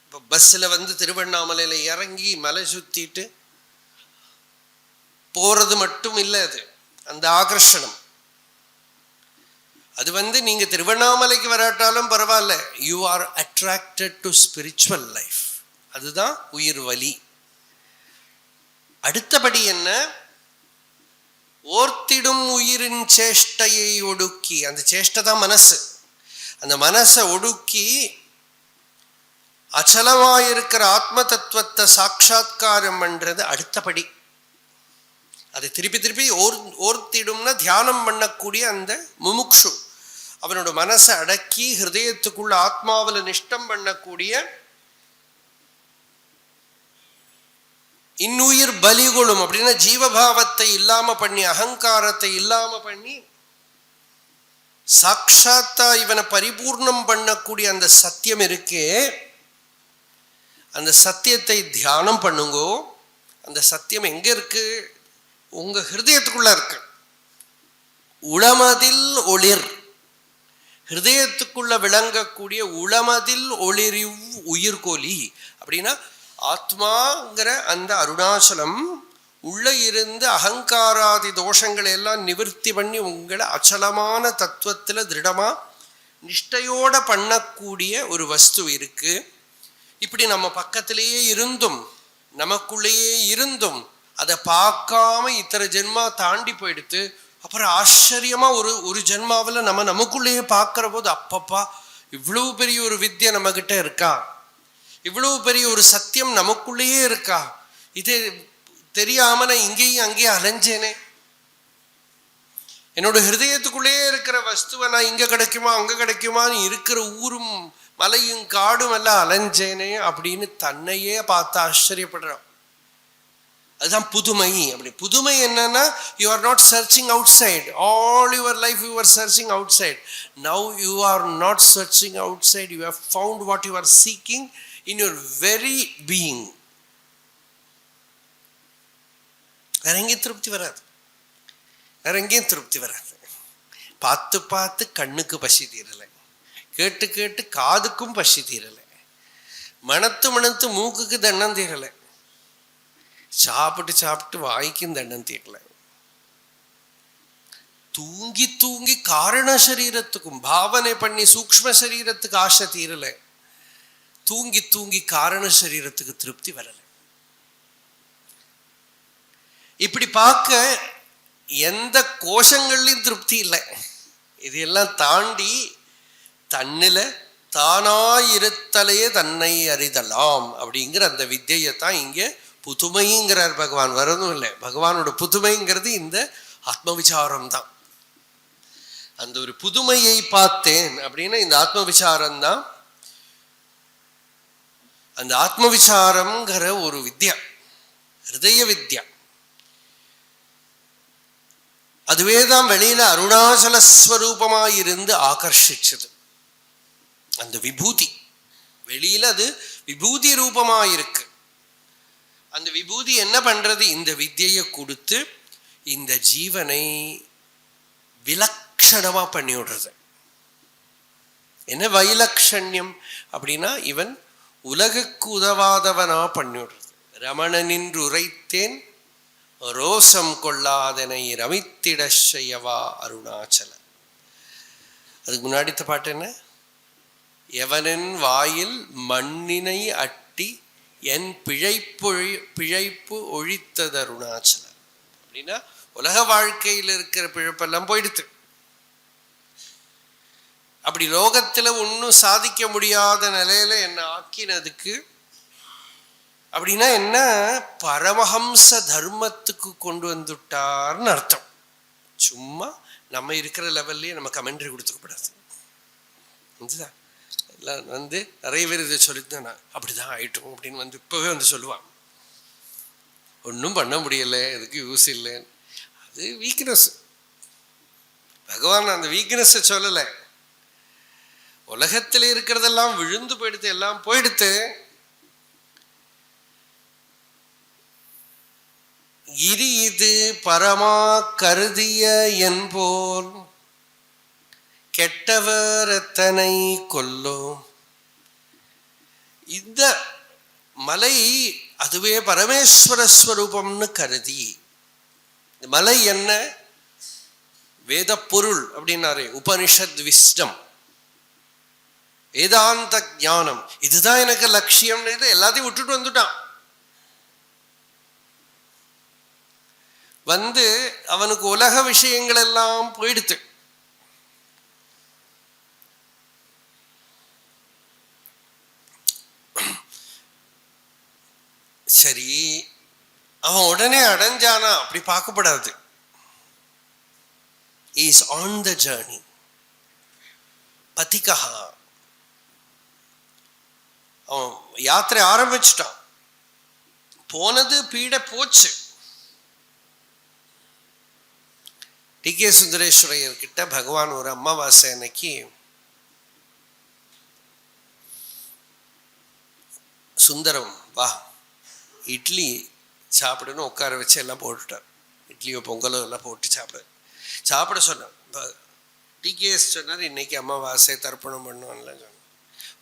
இப்போ பஸ்ஸில் வந்து திருவண்ணாமலையில் இறங்கி மலை சுற்றிட்டு போகிறது மட்டும் இல்லை, அது அந்த ஆகர்ஷணம். அது வந்து நீங்கள் திருவண்ணாமலைக்கு வராட்டாலும் பரவாயில்ல, you are attracted to spiritual life. அதுதான் உயிர் வலி. அடுத்தபடி என்ன? ஓர்த்திடும் உயிரின் சேஷ்டையை ஒடுக்கி, அந்த சேஷ்டை தான் மனசு. அந்த மனசை ஒடுக்கி அச்சலமாயிருக்கிற ஆத்ம தத்துவத்தை சாட்சா்காரம் பண்றது அடுத்தபடி. அதை திருப்பி திருப்பி ஓர்த்திடும்னா தியானம் பண்ணக்கூடிய அந்த முமுக்ஷு, அவனோட மனசை அடக்கி ஹிருதயத்துக்குள்ள ஆத்மாவில நிஷ்டம் பண்ணக்கூடிய, இன்னுயிர் பலிகொள்ளும் அப்படின்னா ஜீவபாவத்தை இல்லாம பண்ணி, அகங்காரத்தை இல்லாம பண்ணி, சாட்சாத்தா இவனை பரிபூர்ணம் பண்ணக்கூடிய அந்த சத்தியம் இருக்கே, அந்த சத்தியத்தை தியானம் பண்ணுங்கோ. அந்த சத்தியம் எங்க இருக்கு? உங்க ஹிருதயத்துக்குள்ள இருக்கு. உளமதில் ஒளிர், ஹிருதயத்துக்குள்ள விளங்கக்கூடிய உளமதில் ஒளிரிவ் உயிர்கோலி அப்படின்னா ஆத்மாங்கிற அந்த அருணாச்சலம் உள்ள இருந்து அகங்காராதி தோஷங்களை எல்லாம் நிவர்த்தி பண்ணி உங்களை அச்சலமான தத்துவத்துல திருடமா நிஷ்டையோட பண்ணக்கூடிய ஒரு வஸ்து இருக்கு. இப்படி நம்ம பக்கத்திலேயே இருந்தும் நமக்குள்ளேயே இருந்தும் அதை பார்க்காம இத்தனை ஜென்மா தாண்டி போயிடுத்து. அப்புறம் ஆச்சரியமா ஒரு ஜென்மாவில் நமக்குள்ளேயே பார்க்கிற போது, அப்பப்பா இவ்வளவு பெரிய ஒரு வித்யை நம்ம கிட்ட இருக்கா, இவ்வளவு பெரிய ஒரு சத்தியம் நமக்குள்ளேயே இருக்கா, இதே தெரியாம நான் இங்கேயும் அங்கேயும் அலைஞ்சேனே, என்னோட ஹிருதயத்துக்குள்ளேயே இருக்கிற வஸ்துவை நான் இங்க கிடைக்குமா அங்க கிடைக்குமான்னு இருக்கிற ஊரும் மலையும் காடும் எல்லாம் அலைஞ்சேனே அப்படின்னு தன்னையே பார்த்து ஆச்சரியப்படுறான். அதுதான் புதுமை. அப்படி புதுமை என்னன்னா, you are not searching outside. All your life you are searching outside. Now you are not searching outside. You have found what you are seeking in your very being. வேற எங்கேயும் திருப்தி வராது, வேற எங்கேயும் திருப்தி வராது. பார்த்து பார்த்து கண்ணுக்கு பசி தீரலை, கேட்டு கேட்டு காதுக்கும் பசி தீரலை, மணத்து மணத்து மூக்குக்கு தண்ணம் தீரலை, சாப்பிட்டு சாப்பிட்டு வாய்க்கும் தண்ணம் தீரலை, தூங்கி தூங்கி காரண சரீரத்துக்கும் பாவனை பண்ணி சூக்ஷ்ம சரீரத்துக்கு ஆசை தீரலை, தூங்கி தூங்கி காரண சரீரத்துக்கு திருப்தி வரலை. இப்படி பார்க்க எந்த கோஷங்கள்லையும் திருப்தி இல்லை. இதையெல்லாம் தாண்டி தன்னில தானாயிருத்தலையே தன்னை அறிதலாம் அப்படிங்கிற அந்த வித்தியை தான் இங்கே புதுமைங்கிறார் பகவான். வரதும் இல்லை, பகவானோட புதுமைங்கிறது இந்த ஆத்ம விசாரம் தான். அந்த ஒரு புதுமையை பார்த்தேன் அப்படின்னா இந்த ஆத்ம விசாரம் தான். அந்த ஆத்ம விசாரம்ங்கிற ஒரு வித்யா, ஹிருதய வித்யா, அதுவே தான் வெளியில அருணாச்சல ஸ்வரூபமாயிருந்து ஆகர்ஷிச்சது. அந்த விபூதி வெளியில அது விபூதி ரூபமாயிருக்கு. அந்த விபூதி என்ன பண்றது? இந்த வித்தியை கொடுத்து இந்த ஜீவனை விலக்ஷணமா பண்ணி விடுறது. என்ன வைலக்ஷண்யம் அப்படின்னா, இவன் உலகுக்கு உதவாதவனா பண்ணி விடுறது. ரமணனின்று உரைத்தேன் ரோசம் கொள்ளாதனை ரமித்திட செய்யவா அருணாச்சல. அதுக்கு முன்னாடித்த பாட்டு என்ன? எவனின் வாயில் மண்ணினை அட்டி என் பிழைப்பு ஒழித்தது அருணாச்சலம் அப்படின்னா, உலக வாழ்க்கையில் இருக்கிற பிழப்பெல்லாம் போயிடுத்து. அப்படி லோகத்துல ஒன்றும் சாதிக்க முடியாத நிலையில என்ன ஆக்கினதுக்கு அப்படின்னா என்ன? பரமஹம்ச தர்மத்துக்கு கொண்டு வந்துட்டார்னு அர்த்தம். சும்மா நம்ம இருக்கிற லெவல்லையே நம்ம கமெண்ட்ரி கொடுத்துக்கப்படாது. எல்லாம் நிறைய பேர் இதை சொல்லித்தான் நான் அப்படிதான் ஆயிட்டோம் அப்படின்னு இப்பவே சொல்லுவான். ஒன்றும் பண்ண முடியல, எதுக்கு யூஸ் இல்லை, அது வீக்னஸ். பகவான் அந்த வீக்னஸை சொல்லலை. உலகத்தில் இருக்கிறதெல்லாம் விழுந்து போயிடுத்து, எல்லாம் போயிடுத்து. இரி இது பரமா கருதிய என்போல் கெட்டவர் எத்தனை கொல்லோ. இந்த மலை அதுவே பரமேஸ்வர ஸ்வரூபம்னு கருதி, இந்த மலை என்ன? வேத பொருள் அப்படின்னாரு, உபனிஷத் விஸ்டம், வேதாந்த ஞானம், இதுதான் எனக்கு லட்சியம்னு எல்லாத்தையும் விட்டுட்டு வந்துட்டான். வந்து அவனுக்கு உலக விஷயங்கள் எல்லாம் போயிடுத்து. சரி, அவன் உடனே அடைஞ்சானா அப்படி பார்க்கப்படாது. Is on the journey. பதிகா, அவன் யாத்திரை ஆரம்பிச்சுட்டான். போனது பீட போச்சு. டி.கே. சுந்தரேஸ்வரையர் கிட்ட பகவான் ஒரு அமாவாசை அன்னைக்கு சுந்தரம் வா இட்லி சாப்பிடுன்னு உட்கார வச்சு எல்லாம் போட்டுட்டார். இட்லியோ பொங்கலோ எல்லாம் போட்டு சாப்பிட சொன்னார். டி.கே.எஸ் சொன்னார், இன்னைக்கு அமாவாசை தர்ப்பணம் பண்ணுவான்லாம் சொன்னார்.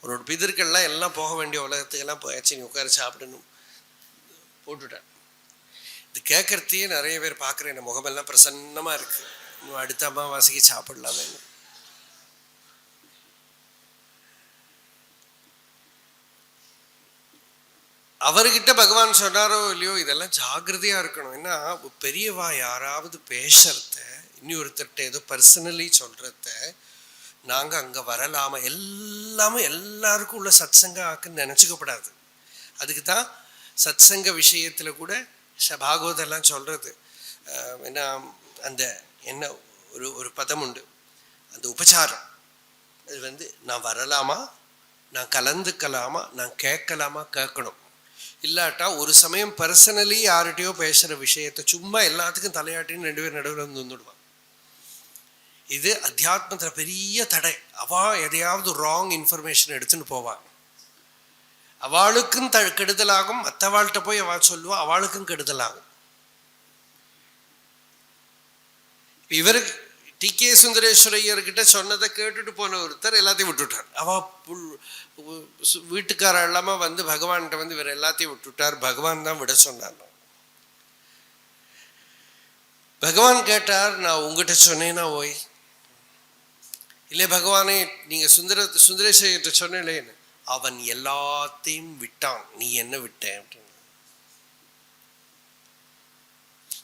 ஒரு பிதர்கள்லாம் எல்லாம் போக வேண்டிய உலகத்துக்கெல்லாம் போயாச்சு, நீ உட்கார சாப்பிடணும் போட்டுட்டார். இது கேட்கறதையே நிறைய பேர் பார்க்குறேன், என் முகமெல்லாம் பிரசன்னமாக இருக்கு, இன்னும் அடுத்த அமாவாசைக்கு சாப்பிடலாமே. அவர்கிட்ட பகவான் சொன்னாரோ இல்லையோ, இதெல்லாம் ஜாகிரதையா இருக்கணும். ஏன்னா பெரியவா யாராவது பேசுறத, இன்னொருத்தர்கிட்ட ஏதோ பர்சனலி சொல்றத நாங்க அங்க வரலாமா, எல்லாமே எல்லாருக்கும் உள்ள சத்சங்க ஆக்குன்னு நினைச்சுக்கப்படாது. அதுக்கு தான் சத்சங்க விஷயத்துல கூட பாகவதெல்லாம் சொல்றது. ஏன்னா அந்த என்ன ஒரு பதம் உண்டு, அந்த உபச்சாரம். அது வந்து நான் வரலாமா, நான் கலந்துக்கலாமா, நான் கேட்கலாமா, கேட்கணும். இல்லாட்டா ஒரு சமயம் பர்சனலி யார்கிட்டயோ பேசுற விஷயத்த சும்மா எல்லாத்துக்கும் தலையாட்டின்னு 2 பேர் நடுவில் வந்து வந்துடுவான். இது அத்தியாத்மத்துல பெரிய தடை. அவா எதையாவது ராங் இன்ஃபர்மேஷன் எடுத்துன்னு போவான், அவளுக்கும் கெடுதலாகும். மற்றவாள்கிட்ட போய் அவள் சொல்லுவா, அவளுக்கும் கெடுதலாகும். இவருக்கு டி.கே. சுந்தரேஸ்வரையர்கிட்ட சொன்னதை கேட்டுட்டு போன ஒருத்தர் எல்லாத்தையும் விட்டுட்டார். அவ வீட்டுக்கார இல்லாம வந்து பகவான்கிட்ட வந்து இவர் எல்லாத்தையும் விட்டுட்டார். பகவான் தான் விட சொன்னார். பகவான் கேட்டார், நான் உங்ககிட்ட சொன்னேன்னா ஓய் இல்லை பகவானே, நீங்க சுந்தரேஸ்வரர்கிட்ட சொன்னேன்னு. அவன் எல்லாத்தையும் விட்டான், நீ என்ன விட்ட அப்படின்னு.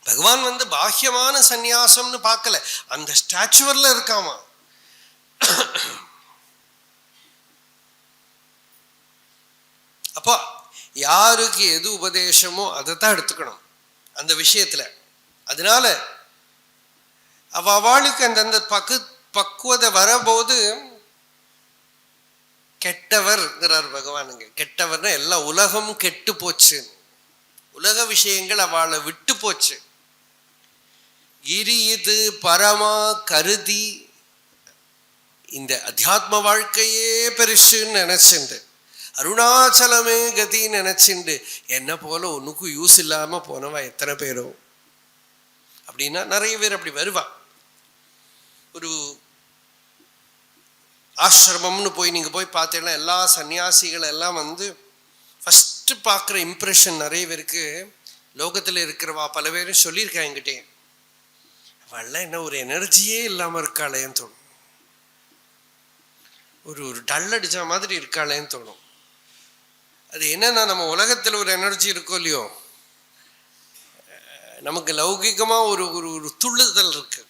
பகவான் வந்து பாஹ்யமான சந்நியாசம்னு பார்க்கல, அந்த ஸ்டாச்சுவர்ல இருக்காமா. அப்போ யாருக்கு எது உபதேசமோ அதைத்தான் எடுத்துக்கணும் அந்த விஷயத்துல. அதனால அவளுக்கு அந்த பக்குவதை வரபோது கெட்டவர்ங்கிறார் பகவானுங்க. கெட்டவர்னா எல்லா உலகம் கெட்டு போச்சு, உலக விஷயங்கள் அவளை விட்டு போச்சு. இது பரமா கருதி இந்த அத்தியாத்ம வாழ்க்கையே பெருசுன்னு நினைச்சுண்டு, அருணாச்சலமே கதின்னு நினைச்சுண்டு, என்ன போல ஒன்னுக்கும் யூஸ் இல்லாம போனவா எத்தனை பேரோ. அப்படின்னா நிறைய பேர் அப்படி வருவா. ஒரு ஆசிரமம்னு போய் நீங்க போய் பார்த்தீங்கன்னா எல்லா சன்னியாசிகள் எல்லாம் வந்து ஃபர்ஸ்ட் பார்க்குற இம்ப்ரெஷன் நிறைய பேருக்கு, லோகத்தில் இருக்கிறவா பல பேரும் சொல்லியிருக்காங்க என்கிட்டே, அவள்லாம் என்ன ஒரு எனர்ஜியே இல்லாமல் இருக்காளேன்னு தோணும், ஒரு டல் அடிச்ச மாதிரி இருக்காளேன்னு தோணும். அது என்னன்னா, நம்ம உலகத்தில் ஒரு எனர்ஜி இருக்கோ இல்லையோ, நமக்கு லௌகிகமா ஒரு ஒரு துள்ளுதல் இருக்கு.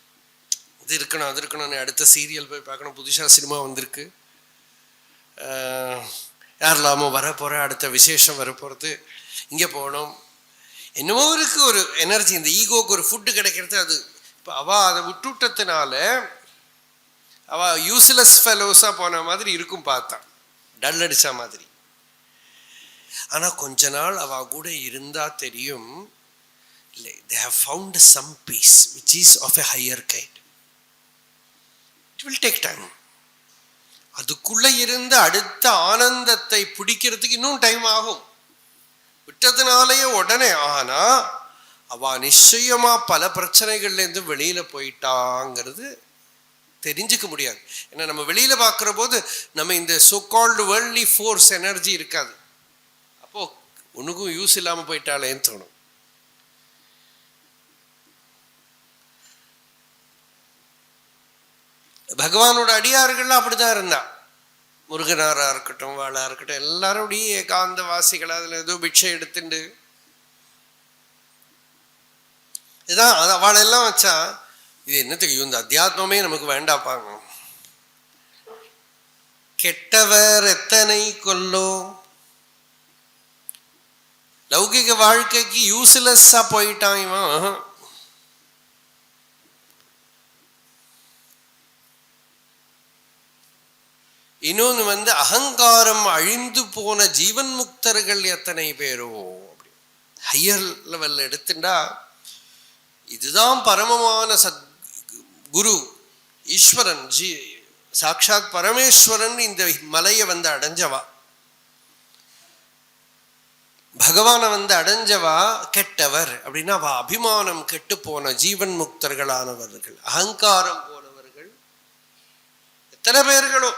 இது இருக்கணும் அது இருக்கணும்னு. அடுத்த சீரியல் போய் பார்க்கணும், புதுசாக சினிமா வந்திருக்கு, யாரெல்லாமோ வரப்போற, அடுத்த விசேஷம் வரப்போகிறது, இங்கே போகணும், என்னமோ இருக்கு ஒரு எனர்ஜி. இந்த ஈகோக்கு ஒரு ஃபுட்டு கிடைக்கிறது. அது இப்போ அவள் அதை விட்டுட்டதுனால அவள் யூஸ்லெஸ் ஃபெலோஸாக போன மாதிரி இருக்கும், பார்த்தா டல் அடிச்ச மாதிரி. ஆனால் கொஞ்ச நாள் அவள் கூட இருந்தால் தெரியும், இல்லை, they have found some peace which is of a higher kind. It will take time. அதுக்குள்ள இருந்து அடுத்த ஆனந்தத்தை பிடிக்கிறதுக்கு இன்னும் டைம் ஆகும். விட்டதுனாலேயே உடனே. ஆனா அவ நிச்சயமா பல பிரச்சனைகள்ல இருந்து வெளியில போயிட்டாங்கிறது தெரிஞ்சுக்க முடியாது. ஏன்னா நம்ம வெளியில பார்க்கிற போது நம்ம இந்த so called worldly force energy இருக்காது. அப்போ ஒன்றுக்கும் யூஸ் இல்லாம போயிட்டாளேன்னு தோணும். பகவானோட அடியார்கள்லாம் அப்படிதான் இருந்தா. முருகனாரா இருக்கட்டும், வாழா இருக்கட்டும், எல்லாரும் அப்படியே ஏகாந்த வாசிகள். அதுல ஏதோ பிக்ஷை எடுத்துண்டு இதான் அவளெல்லாம் வச்சா இது என்னத்துக்கு இந்த அத்தியாத்மமே நமக்கு வேண்டாப்பாங்க. கெட்டவர் எத்தனை கொல்லோ, லௌகிக வாழ்க்கைக்கு யூஸ்லெஸ்ஸா போயிட்டான் இவன். இன்னொன்னு அகங்காரம் அழிந்து போன ஜீவன் முக்தர்கள் எத்தனை பேரோ. அப்படி ஹையர் லெவல்ல எடுத்துட்டா இதுதான் பரமமான குரு ஈஸ்வரன், சாட்சாத் பரமேஸ்வரன் இந்த மலையை அடைஞ்சவா, பகவானை அடைஞ்சவா. கெட்டவர் அப்படின்னா அவ அபிமானம் கெட்டு போன ஜீவன் முக்தர்களானவர்கள், அகங்காரம் போனவர்கள் எத்தனை பேர்களோ.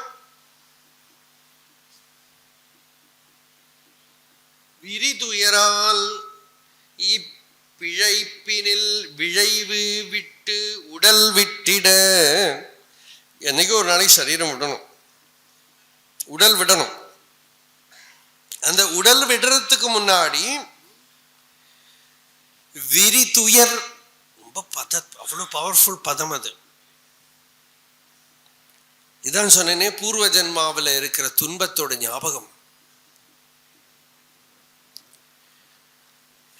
விரிதுயரால் இப்பிழைப்பினில் விழைவு விட்டு உடல் விட்டிட. என்னைக்கு ஒரு நாளைக்கு சரீரம் விடணும், உடல் விடணும். அந்த உடல் விடுறதுக்கு முன்னாடி விரிதுயர், ரொம்ப அவ்வளவு பவர்ஃபுல் பதம் அது. இதான் சொன்னேனே, பூர்வ ஜென்மாவில் இருக்கிற துன்பத்தோட ஞாபகம்.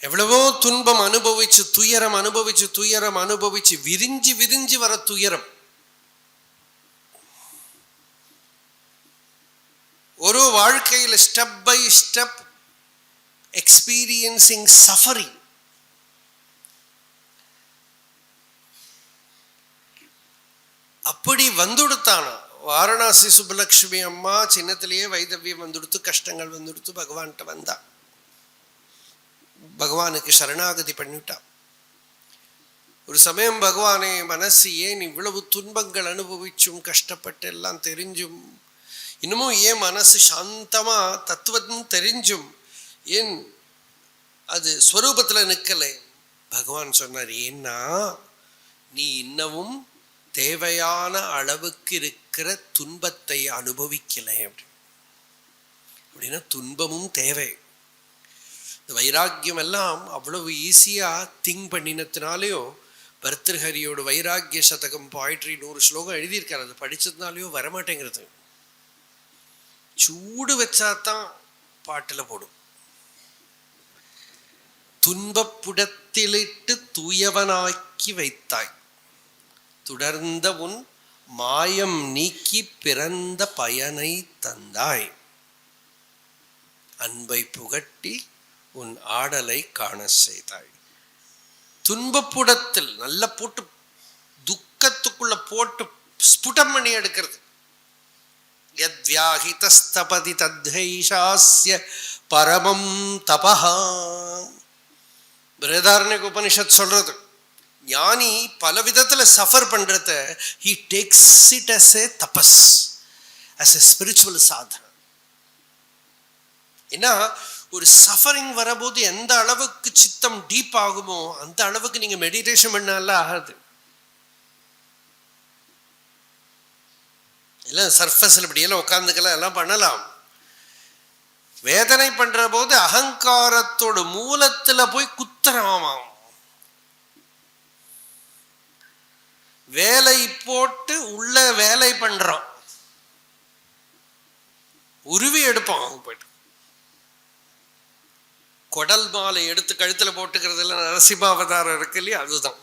எவ்வளவோ துன்பம் அனுபவிச்சு துயரம் அனுபவிச்சு விரிஞ்சு விரிஞ்சு வர துயரம். ஒரு வாழ்க்கையில் step by step experiencing suffering. அப்படி வந்துடுத்தானா வாரணாசி சுப்புலட்சுமி அம்மா சின்னத்திலேயே வைதவியம் வந்துடுத்து, கஷ்டங்கள் வந்துடுத்து, பகவான்கிட்ட வந்தா, பகவானுக்கு சரணாகதி பண்ணிட்டா. ஒரு சமயம் பகவானே, மனசு ஏன் இவ்வளவு துன்பங்கள் அனுபவிச்சும் கஷ்டப்பட்டு எல்லாம் தெரிஞ்சும் இன்னமும் ஏன் மனசு சாந்தமா தத்துவம் தெரிஞ்சும் ஏன் அது ஸ்வரூபத்துல நிக்கலை? பகவான் சொன்னார், ஏன்னா நீ இன்னமும் தேவையான அளவுக்கு இருக்கிற துன்பத்தை அனுபவிக்கலை. அப்படின்னா துன்பமும் தேவை. இந்த வைராக்கியம் எல்லாம் அவ்வளவு ஈஸியா திங்க் பண்ணினத்தினாலேயோ, பர்தஹரியோட வைராக்கிய சதகம் போய்ட்ரி 100 ஸ்லோகம் எழுதியிருக்காரு, அது படிச்சதுனாலேயோ வரமாட்டேங்கிறது. சூடு வச்சாதான் பாட்டுல போடும். துன்பப்புடத்திலிட்டு தூயவனாக்கி வைத்தாய், தொடர்ந்த உன் மாயம் நீக்கி பிறந்த பயனை தந்தாய், அன்பை புகட்டி உன் ஆடலை காண செய்தாய். துன்பப்புடத்தில் நல்ல போட்டு துக்கத்துக்குள்ள போட்டு ஸ்புடம் பண்ணி எடுக்கிறது. யத்யாஹிதஸ்தபதி தத்ஹைஷாஸ்ய பரமம் தபஹா. பிரதாரண்யக உபனிஷத் சொல்றது, ஞானி பல விதத்துல சஃபர் பண்றத he takes it as a tapas, as a spiritual sadhana. ஏன்னா ஒரு சஃபரிங் வரபோது எந்த அளவுக்கு சித்தம் டீப் ஆகுமோ அந்த அளவுக்கு நீங்க மெடிடேஷன் பண்ணால ஆகாது. எல்லாம் சர்ஃபஸ்ல இப்படியெல்லாம் உட்கார்ந்துக்கலாம், எல்லாம் பண்ணலாம். வேதனை பண்ற போது அகங்காரத்தோட மூலத்துல போய் குத்துறமாம். வேலை போட்டு உள்ள வேலை பண்றான், உருவி எடுப்பான். போயிட்டு கொடல் மாலை எடுத்து கழுத்துல போட்டுக்கிறது எல்லாம் நரசிம்மாவதாரம் இருக்கு இல்லையா, அதுதான்.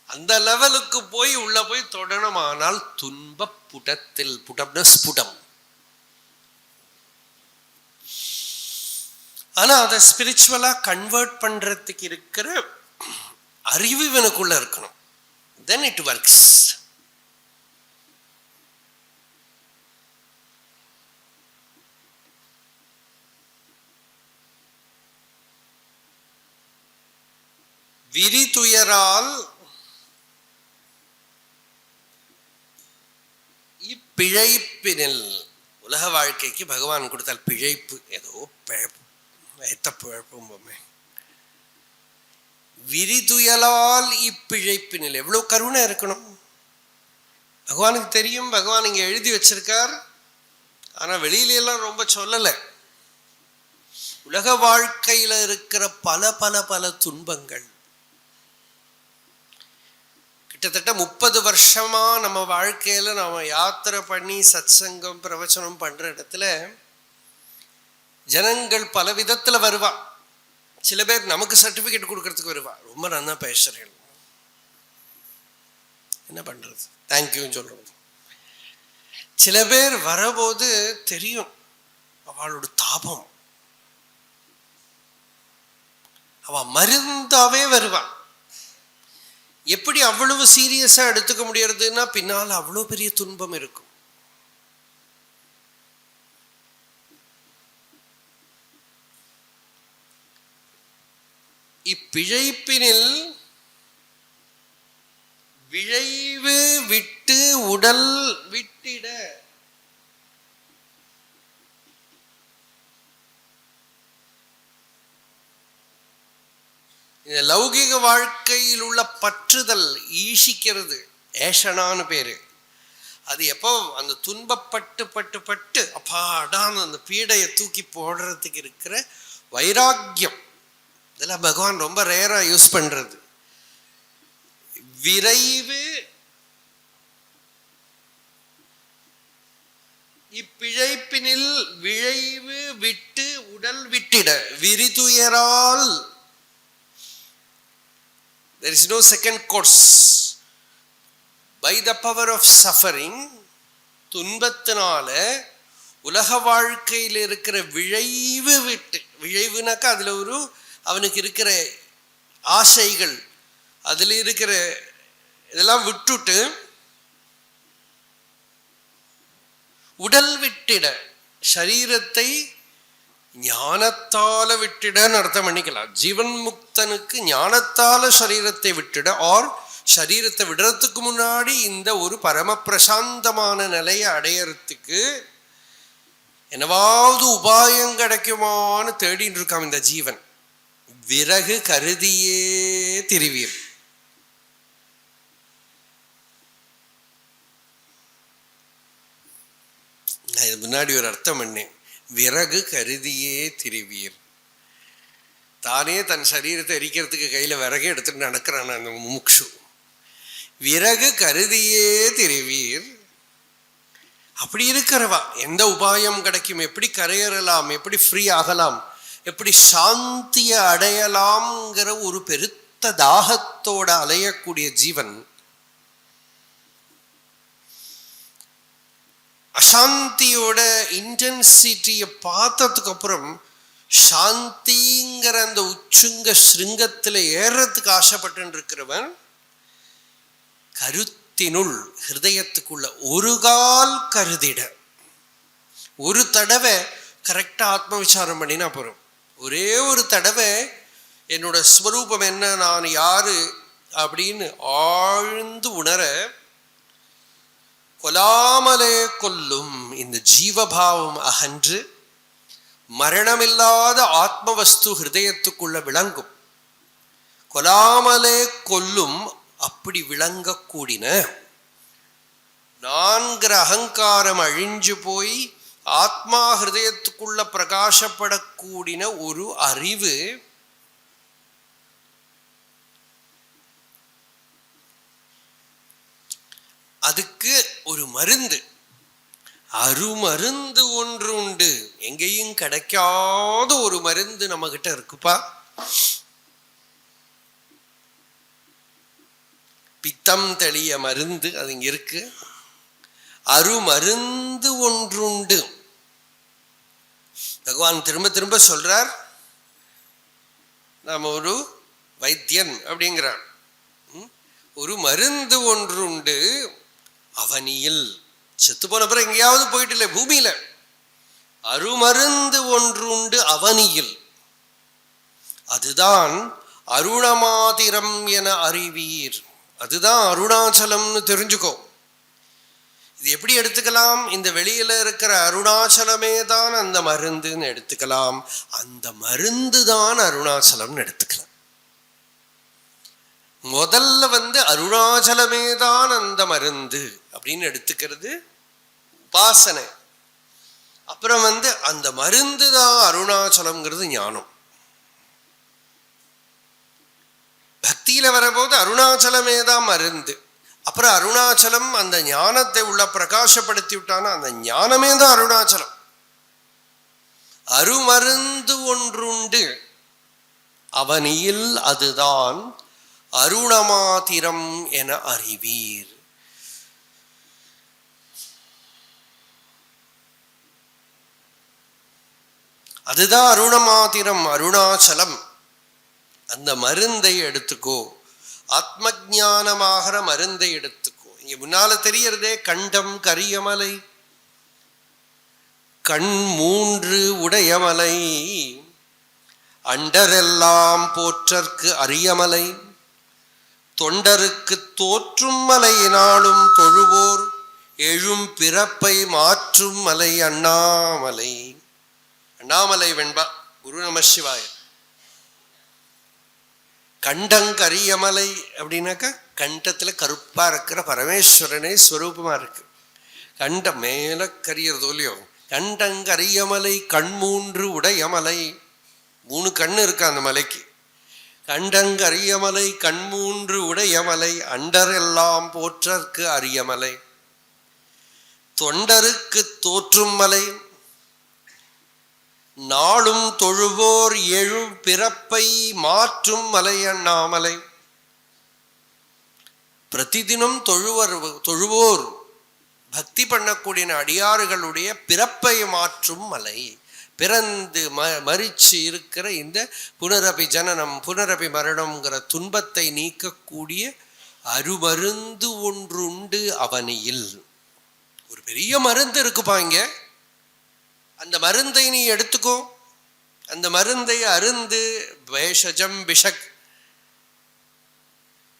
அந்த லெவலுக்கு போய் உள்ள போய் தொடணுமானால் துன்ப புடத்தில், புடம்னா ஸ்புடம். ஆனா அதை ஸ்பிரிச்சுவலா கன்வெர்ட் பண்றதுக்கு இருக்கிற அறிவு இவனுக்குள்ள இருக்கணும். then it works. விரிதுயரால் இப்பிழைப்பினில், உலக வாழ்க்கைக்கு பகவான் கொடுத்தால் பிழைப்பு, ஏதோ பிழைப்பு, பிழைப்புமே. விரிதுயலால் இப்பிழைப்பினில் எவ்வளவு கருணை இருக்கணும். பகவானுக்கு தெரியும், பகவான் இங்க எழுதி வச்சிருக்கார். ஆனா வெளியில எல்லாம் ரொம்ப சொல்லலை. உலக வாழ்க்கையில இருக்கிற பல பல பல துன்பங்கள், கிட்டத்தட்ட 30 வருஷமா நம்ம வாழ்க்கையில நாம யாத்திரை பண்ணி சத்சங்கம் பிரவச்சனம் பண்ற இடத்துல ஜனங்கள் பல விதத்துல வருவா. சில பேர் நமக்கு சர்டிபிகேட் கொடுக்கறதுக்கு வருவா, ரொம்ப நல்லா பேசுறேன், என்ன பண்றது, தேங்க்யூன்னு சொல்றது. சில பேர் வரபோது தெரியும் அவளோட தாபம், அவ மருந்தாவே வருவா. எப்படி அவ்வளவு சீரியஸா எடுத்துக்க முடியறதுன்னா பின்னால் அவ்வளவு பெரிய துன்பம் இருக்கும். இப்பிழைப்பினில் விழைவு விட்டு உடல் விட்டிட இந்த லௌகிக வாழ்க்கையில் உள்ள பற்றுதல் ஈஷிக்கிறது, ஏஷனான்னு பேரு. அது எப்போ அந்த துன்பப்பட்டு பட்டு பட்டு அப்பாடான அந்த பீடையை தூக்கி போடுறதுக்கு இருக்கிற வைராக்கியம், இதெல்லாம் பகவான் ரொம்ப ரேரா யூஸ் பண்றது. விரைவு இப்பிழைப்பினில் விழைவு விட்டு உடல் விட்டிட விரிதுயரால். There is no second course. By the power of suffering, துன்பத்தினால உலக வாழ்க்கையில் இருக்கிற விழைவு விட்டு, விழைவுனாக்கா அதுல ஒரு அவனுக்கு இருக்கிற ஆசைகள், அதுல இருக்கிற இதெல்லாம் விட்டுட்டு உடல் விட்டிட, சரீரத்தை ஞானத்தால விட்டிடன்னு அர்த்தம் பண்ணிக்கலாம். ஜீவன் முக்தனுக்கு ஞானத்தால சரீரத்தை விட்டிட, ஆர் சரீரத்தை விடுறதுக்கு முன்னாடி இந்த ஒரு பரம பிரசாந்தமான நிலையை அடையறதுக்கு என்னவாவது உபாயம் கிடைக்குமான்னு தேடின்னு இருக்கான் இந்த ஜீவன். விறகு கருதியே திரிவீர். நான் இது முன்னாடி ஒரு அர்த்தம் பண்ணேன், விறகு கருதியே திரிவீர். தானே தன் சரீரத்தை எரிக்கிறதுக்கு கையில விறகு எடுத்துட்டு நடக்கிறான் அந்த முமுக்ஷு. விறகு கருதியே திரிவீர். அப்படி இருக்கிறவா எந்த உபாயம் கிடைக்கும், எப்படி கரையறலாம், எப்படி ஃப்ரீ ஆகலாம், எப்படி சாந்தியை அடையலாம்ங்கிற ஒரு பெருத்த தாகத்தோட அலையக்கூடிய ஜீவன் அசாந்தியோட இன்டென்சிட்டியை பார்த்ததுக்கு அப்புறம் சாந்திங்கிற அந்த உச்சுங்க ஸ்ருங்கத்துல ஏறத்துக்கு ஆசைப்பட்டு இருக்கிறவன் கருத்தினுள் ஹிருதயத்துக்குள்ள ஒரு கால் கருதிட, ஒரு தடவை கரெக்டா ஆத்ம விசாரம் பண்ணினா போறோம். ஒரே ஒரு தடவை என்னோட ஸ்வரூபம் என்ன, நான் யாரு அப்படின்னு ஆழ்ந்து உணர, கொலாமலே கொல்லும் இந்த ஜீவபாவம் அகன்று மரணமில்லாத ஆத்மவஸ்து ஹிருதயத்துக்குள்ள விளங்கும். கொலாமலே கொல்லும் அப்படி விளங்கக்கூடின நான்கிற அகங்காரம் அழிஞ்சு போய் ஆத்மா ஹிருதயத்துக்குள்ள பிரகாசப்படக்கூடின ஒரு அறிவு அதுக்கு ஒரு மருந்து, அருமருந்து ஒன்று உண்டு. எங்கேயும் கிடைக்காத ஒரு மருந்து நம்ம கிட்ட இருக்குப்பா. பித்தம் தெளிய மருந்து அது இங்க இருக்கு. அருமருந்து ஒன்றுண்டு. பகவான் திரும்ப திரும்ப சொல்றார், நாம ஒரு வைத்தியன் அப்படிங்கிறார். ஒரு மருந்து ஒன்றுண்டு அவனியில். செத்து போன பிறகு எங்கேயாவது போயிட்டு இல்லை, பூமியில. அருமருந்து ஒன்றுண்டு அவனியில், அதுதான் அருணமாதிரம் என அறிவீர். அதுதான் அருணாச்சலம்னு தெரிஞ்சுக்கோ. இது எப்படி எடுத்துக்கலாம், இந்த வெளியில இருக்கிற அருணாச்சலமே தான் அந்த மருந்துன்னு எடுத்துக்கலாம், அந்த மருந்து தான் அருணாச்சலம்னு எடுத்துக்கலாம். முதல்ல அருணாச்சலமே தான் அந்த மருந்து அப்படின்னு எடுத்துக்கிறது உபாசனை. அப்புறம் அந்த மருந்து தான் அருணாச்சலம்ங்கிறது ஞானம். பக்தியில வரபோது அருணாச்சலமே தான் மருந்து, அப்புறம் அருணாச்சலம் அந்த ஞானத்தை உள்ள பிரகாசப்படுத்தி விட்டானா அந்த ஞானமே தான் அருணாச்சலம். அருமருந்து ஒன்றுண்டு அவனியில் அதுதான் அருணமாத்திரம் என அறிவீர். அதுதான் அருணமாத்திரம், அருணாச்சலம். அந்த மருந்தை எடுத்துக்கோ, ஆத்ம ஞானமாகிற மருந்தை எடுத்துக்கோ. இங்க முன்னால தெரியறதே கண்டம் கரியமலை, கண் மூன்று உடையமலை, அண்டரெல்லாம் போற்றற்கு அரியமலை, தொண்டருக்கு தோற்றும் மலை, நாளும் தொழுவோர் எழும் பிறப்பை மாற்றும் மலை அண்ணாமலை. அண்ணாமலை வெண்பா குரு நம சிவாய. கண்டங்கரியமலை அப்படின்னாக்கா கண்டத்துல கருப்பா இருக்கிற பரமேஸ்வரனே ஸ்வரூபமா இருக்கு. கண்டம் மேல கரியறதோ இல்லையோ. கண்டங்கரியமலை கண்மூன்று உடையமலை, 3 கண்ணு இருக்கு அந்த மலைக்கு. கண்டங்கரியமலை கண்மூன்று உடையமலை, அண்டரெல்லாம் போற்றற்கு அரியமலை, தொண்டருக்கு தோற்றும் மலை, நாளும் தொழுவோர் எழும் பிறப்பை மாற்றும் மலை அண்ணாமலை. பிரதிதினம் தொழுவோர் பக்தி பண்ணக்கூடிய அடியாறுகளுடைய பிறப்பை மாற்றும் மலை. பிறந்து மரிச்சு இருக்கிற இந்த புனரபி ஜனனம் புனரபி மரணம்ங்கிற துன்பத்தை நீக்கக்கூடிய அருமருந்து ஒன்றுண்டு அவனியில். ஒரு பெரிய மருந்து இருக்குப்பாங்க. அந்த மருந்தை நீ எடுத்துக்கோ. அந்த மருந்தை அருந்து பேஷஜம் பிஷக்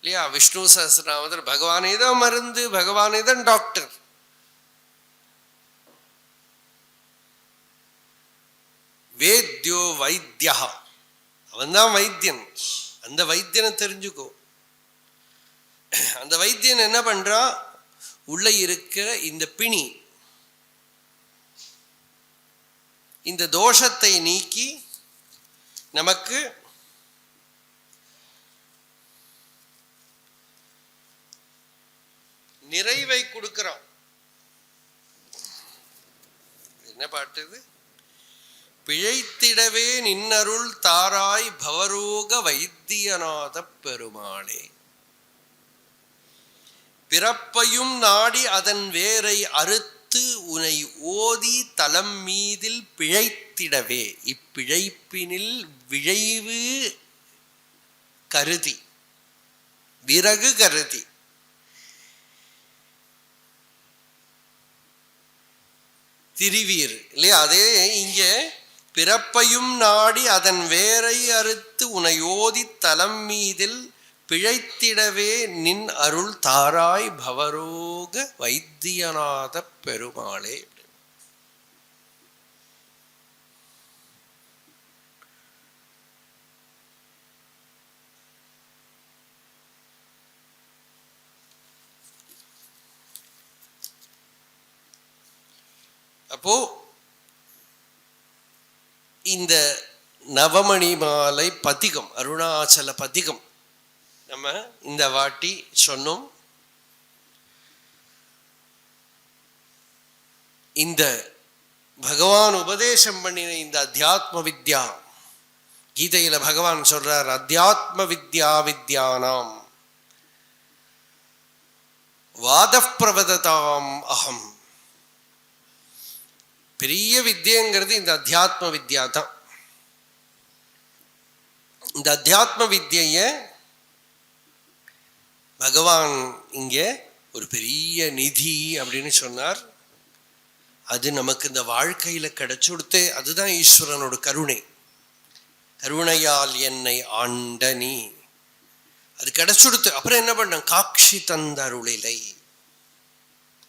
இல்லையா, விஷ்ணு சஹஸ்ரநாமத்தில் பகவானே தான் மருந்து, பகவானே தான் டாக்டர். வேத்யோ வைத்தியா, அவன் தான் வைத்தியன். அந்த வைத்தியனை தெரிஞ்சுக்கோ. அந்த வைத்தியன் என்ன பண்றான், உள்ள இருக்கிற இந்த பிணி, இந்த தோஷத்தை நீக்கி நமக்கு நிறைவை கொடுக்கிறான். என்ன பாட்டு இது? பிழைத்திடவே நின்னருள் தாராய் பவரோக வைத்தியநாத பெருமாளே. பிறப்பையும் நாடி அதன் வேரை அறுத்து உனை ஓதி தலம் மீதில் பிழைத்திடவே, இப்பிழைப்பினில் விழைவு கருதி, விறகு கருதி, திரிவீர் இல்லையா. அதே இங்கே பிறப்பையும் நாடி அதன் வேரை அறுத்து உனை ஓதி தலம் மீதில் பிழைத்திடவே நின் அருள் தாராய் பவரோக வைத்தியநாத பெருமாளே. அப்போ இந்த நவமணி மாலை பதிகம், அருணாச்சல பதிகம் நம்ம இந்த வாட்டி சொன்னோம். இந்த பகவான் உபதேசம் பண்ணின இந்த அத்தியாத்ம வித்யா, கீதையில பகவான் சொல்றார், அத்தியாத்ம வித்யா வித்யானாம் வாதப்பிரவததாம் அகம். பெரிய வித்யங்கிறது இந்த அத்தியாத்ம வித்யா தான். இந்த அத்தியாத்ம வித்யை பகவான் இங்கே ஒரு பெரிய நிதி அப்படின்னு சொன்னார். அது நமக்கு இந்த வாழ்க்கையில கிடைச்சுடுத்தே. அதுதான் ஈஸ்வரனோட கருணை. கருணையால் என்னை ஆண்ட நீ, அது கிடைச்சுடுத்து. அப்புறம் என்ன பண்ண, காட்சி தந்தருளிலை.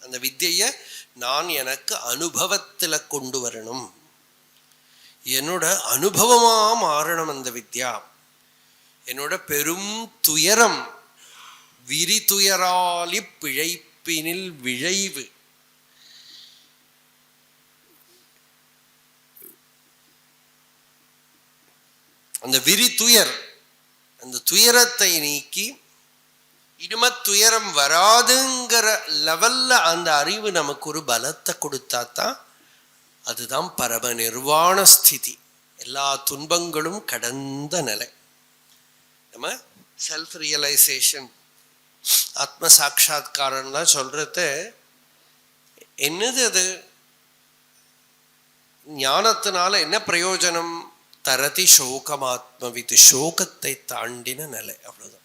அந்த வித்யை நான் எனக்கு அனுபவத்துல கொண்டு வரணும், என்னோட அனுபவமா மாறணும். அந்த வித்யா என்னோட பெரும் துயரம் விரி துயராலி பிழைப்பினில் விழைவு. அந்த விரி துயர், அந்த துயரத்தை நீக்கி இனிமத்துயரம் வராதுங்கிற லெவல்ல அந்த அறிவு நமக்கு ஒரு பலத்தை கொடுத்தாதான் அதுதான் பரம நிர்வாண ஸ்திதி, எல்லா துன்பங்களும் கடந்த நிலை. நம்ம செல்ஃப் ரியலைசேஷன், ஆத்ம சாட்சா்காரம்லாம் சொல்றது என்னது? அது ஞானத்தினால என்ன பிரயோஜனம்? தரதி சோகமாத்மவித், சோகத்தை தாண்டின நிலை, அவ்வளவுதான்.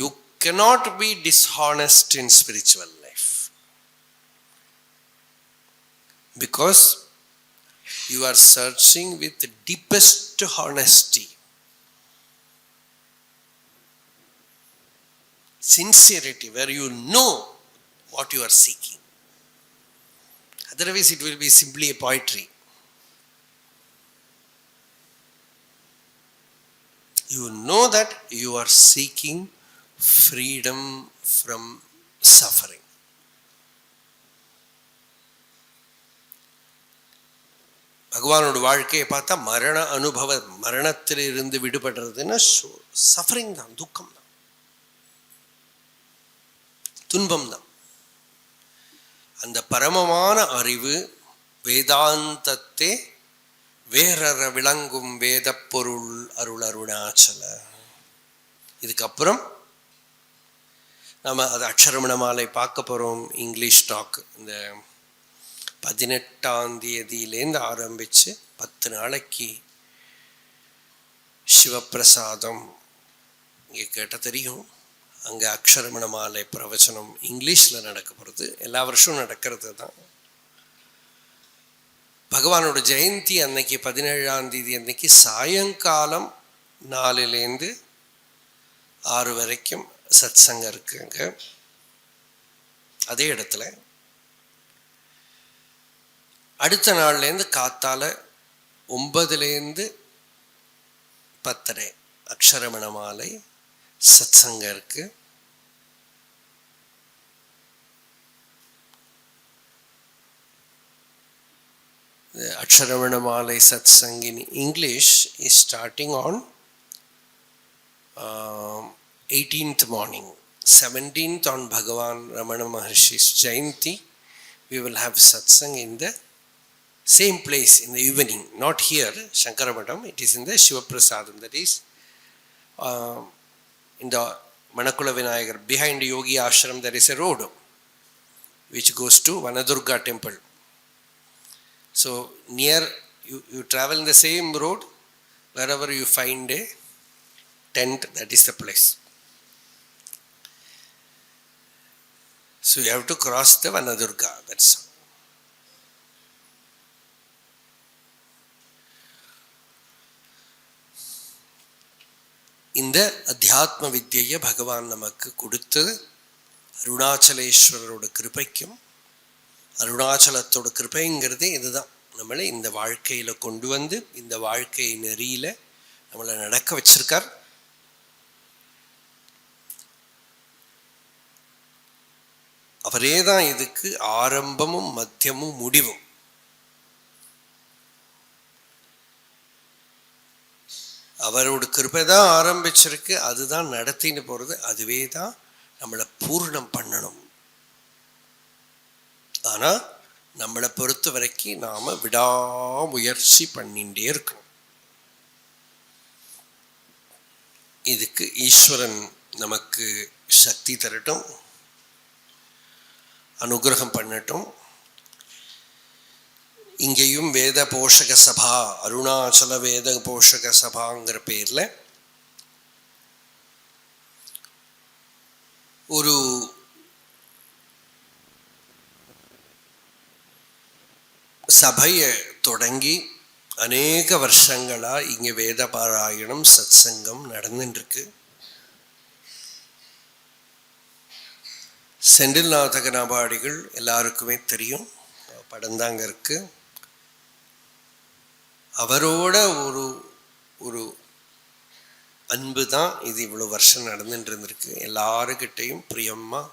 You cannot be dishonest in spiritual life because you are searching with the deepest honesty, sincerity, where you know what you are seeking. Otherwise it will be simply a poetry. You know that you are seeking freedom from suffering. பகவானோட வாழ்க்கையை பார்த்தா மரண அனுபவம், மரணத்திலிருந்து விடுபடுறதுன்னா சஃபரிங் தான், துக்கம் தான், துன்பம் தான். அந்த பரமமான அறிவு வேதாந்தத்தை வேறற விளங்கும் வேத பொருள் அருள் அருணாச்சல. இதுக்கப்புறம் நம்ம அது அக்ஷரமண மாலை பார்க்க போகிறோம். இங்கிலீஷ் டாக் இந்த 18ஆம் தேதியிலேருந்து ஆரம்பித்து 10 நாளைக்கு சிவப்பிரசாதம் இங்கே கேட்ட தெரியும். அங்கே அக்ஷரமண மாலை பிரவச்சனம் இங்கிலீஷில் நடக்க போகிறது. எல்லா வருஷமும் நடக்கிறது தான். பகவானோட ஜெயந்தி அன்னைக்கு 17ஆம் தேதி அன்னைக்கு சாயங்காலம் 4லேருந்து 6 வரைக்கும் சத் சங்கம் இருக்குங்க அதே இடத்துல. அடுத்த நாள்லேருந்து காத்தால 9லேருந்து 10:30 அக்ஷரமண மாலை சத் சங்கம் இருக்கு. The Aksharamana Malai Satsang in English is starting on 18th morning. 17th on Bhagavan Ramana Maharshi's Jayanti. We will have satsang in the same place in the evening. Not here, Shankaramatam. It is in the Shivaprasadam. That is in the Manakula Vinayagar. Behind Yogi Ashram there is a road which goes to Vanadurga temple. So near you travel in the same road, wherever you find a tent, that is the place. So you have to cross the Vanadurga. That's all. இந்த அத்தியாத்ம வித்யை பகவான் நமக்கு கொடுத்தது அருணாச்சலேஸ்வரரோட கிருபைக்கும். அருணாச்சலத்தோட கிருபைங்கிறது இதுதான். நம்மளை இந்த வாழ்க்கையில் கொண்டு வந்து இந்த வாழ்க்கை நெறியில் நம்மளை நடக்க வச்சிருக்கார். அவரே தான் இதுக்கு ஆரம்பமும் மத்தியமும் முடிவும். அவரோட கிருபை தான் ஆரம்பிச்சிருக்கு, அதுதான் நடத்தின்னு போகிறது, அதுவே தான் நம்மளை பூர்ணம் பண்ணணும். ஆனால் நம்மளை பொறுத்த வரைக்கும் நாம் விடாமுயற்சி பண்ணிகிட்டே இருக்கணும். இதுக்கு ஈஸ்வரன் நமக்கு சக்தி தரட்டும், அனுகிரகம் பண்ணட்டும். இங்கேயும் வேத போஷக சபா, அருணாச்சல வேத போஷக சபாங்கிற பேரில் ஒரு சபையை தொடங்கி அநேக வருஷங்களாக இங்கே வேத பாராயணம் சத் சங்கம் நடந்துட்டுருக்கு. செந்தில்நாத கணபாடிகள் எல்லாருக்குமே தெரியும், படம் தாங்க இருக்கு. அவரோட ஒரு ஒரு அன்பு தான் இது இவ்வளோ வருஷம் நடந்துட்டு இருந்திருக்கு. எல்லாருக்கிட்டையும் பிரியமாக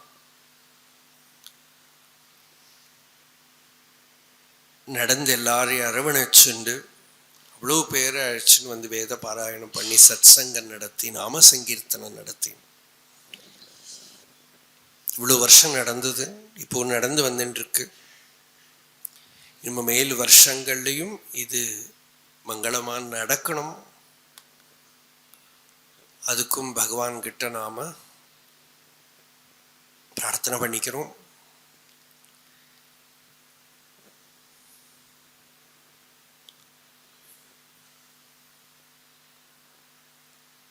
நடந்து எல்லாரையும் அரவணைச்சுண்டு அவ்வளோ பேரை அழைச்சின்னு வந்து வேத பாராயணம் பண்ணி சத் சங்கம் நடத்தி நாம சங்கீர்த்தனம் நடத்தி இவ்வளோ வருஷம் நடந்தது. இப்போ நடந்து வந்துருக்கு. இன்னும் மேல் வருஷங்கள்லையும் இது மங்களமாக நடக்கணும். அதுக்கும் பகவான் கிட்ட நாம பிரார்த்தனை பண்ணிக்கிறோம்.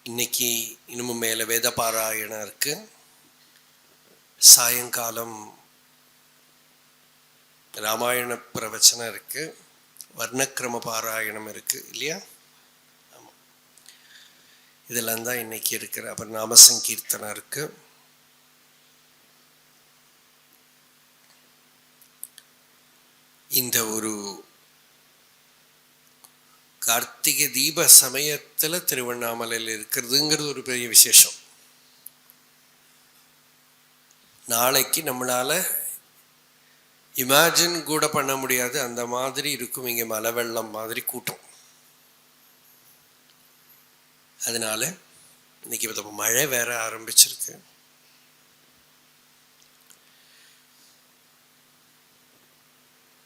இன்னைக்கு இன்னமும் மேலே வேத பாராயணம் இருக்கு. சாயங்காலம் ராமாயண பிரவச்சனம் இருக்கு. வர்ணக்கிரம பாராயணம் இருக்கு இல்லையா? ஆமாம், இதெல்லாம் தான் இன்னைக்கு இருக்கிற. அப்புறம் நாம சங்கீர்த்தனம் இருக்கு. இந்த ஒரு கார்த்திகை தீப சமயத்தில் திருவண்ணாமலையில் இருக்கிறதுங்கிறது ஒரு பெரிய விசேஷம். நாளைக்கு நம்மளால இமேஜின் கூட பண்ண முடியாது, அந்த மாதிரி இருக்கும் இங்கே மலை வெள்ளம் மாதிரி கூட்டம். அதனால இன்னைக்கு இப்போ மழை வேற ஆரம்பிச்சிருக்கு.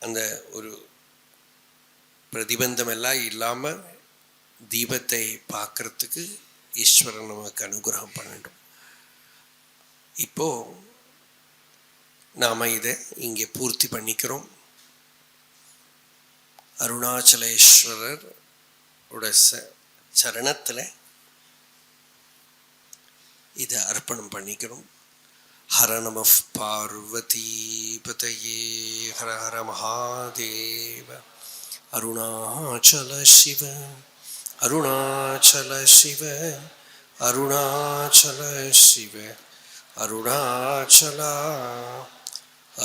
அந்த ஒரு பிரதிபந்தம் எல்லாம் இல்லாமல் தீபத்தை பார்க்கறதுக்கு ஈஸ்வரன் நமக்கு அனுகிரகம் பண்ணட்டும். இப்போ நாம் இதை இங்கே பூர்த்தி பண்ணிக்கிறோம். அருணாச்சலேஸ்வரர் சரணத்தில் இதை அர்ப்பணம் பண்ணிக்கிறோம். ஹர நம பார்வதி பதயே ஹர ஹர மகாதேவ. அருணாச்சல சிவ அருணாச்சல சிவ அருணாச்சல சிவ அருணாச்சல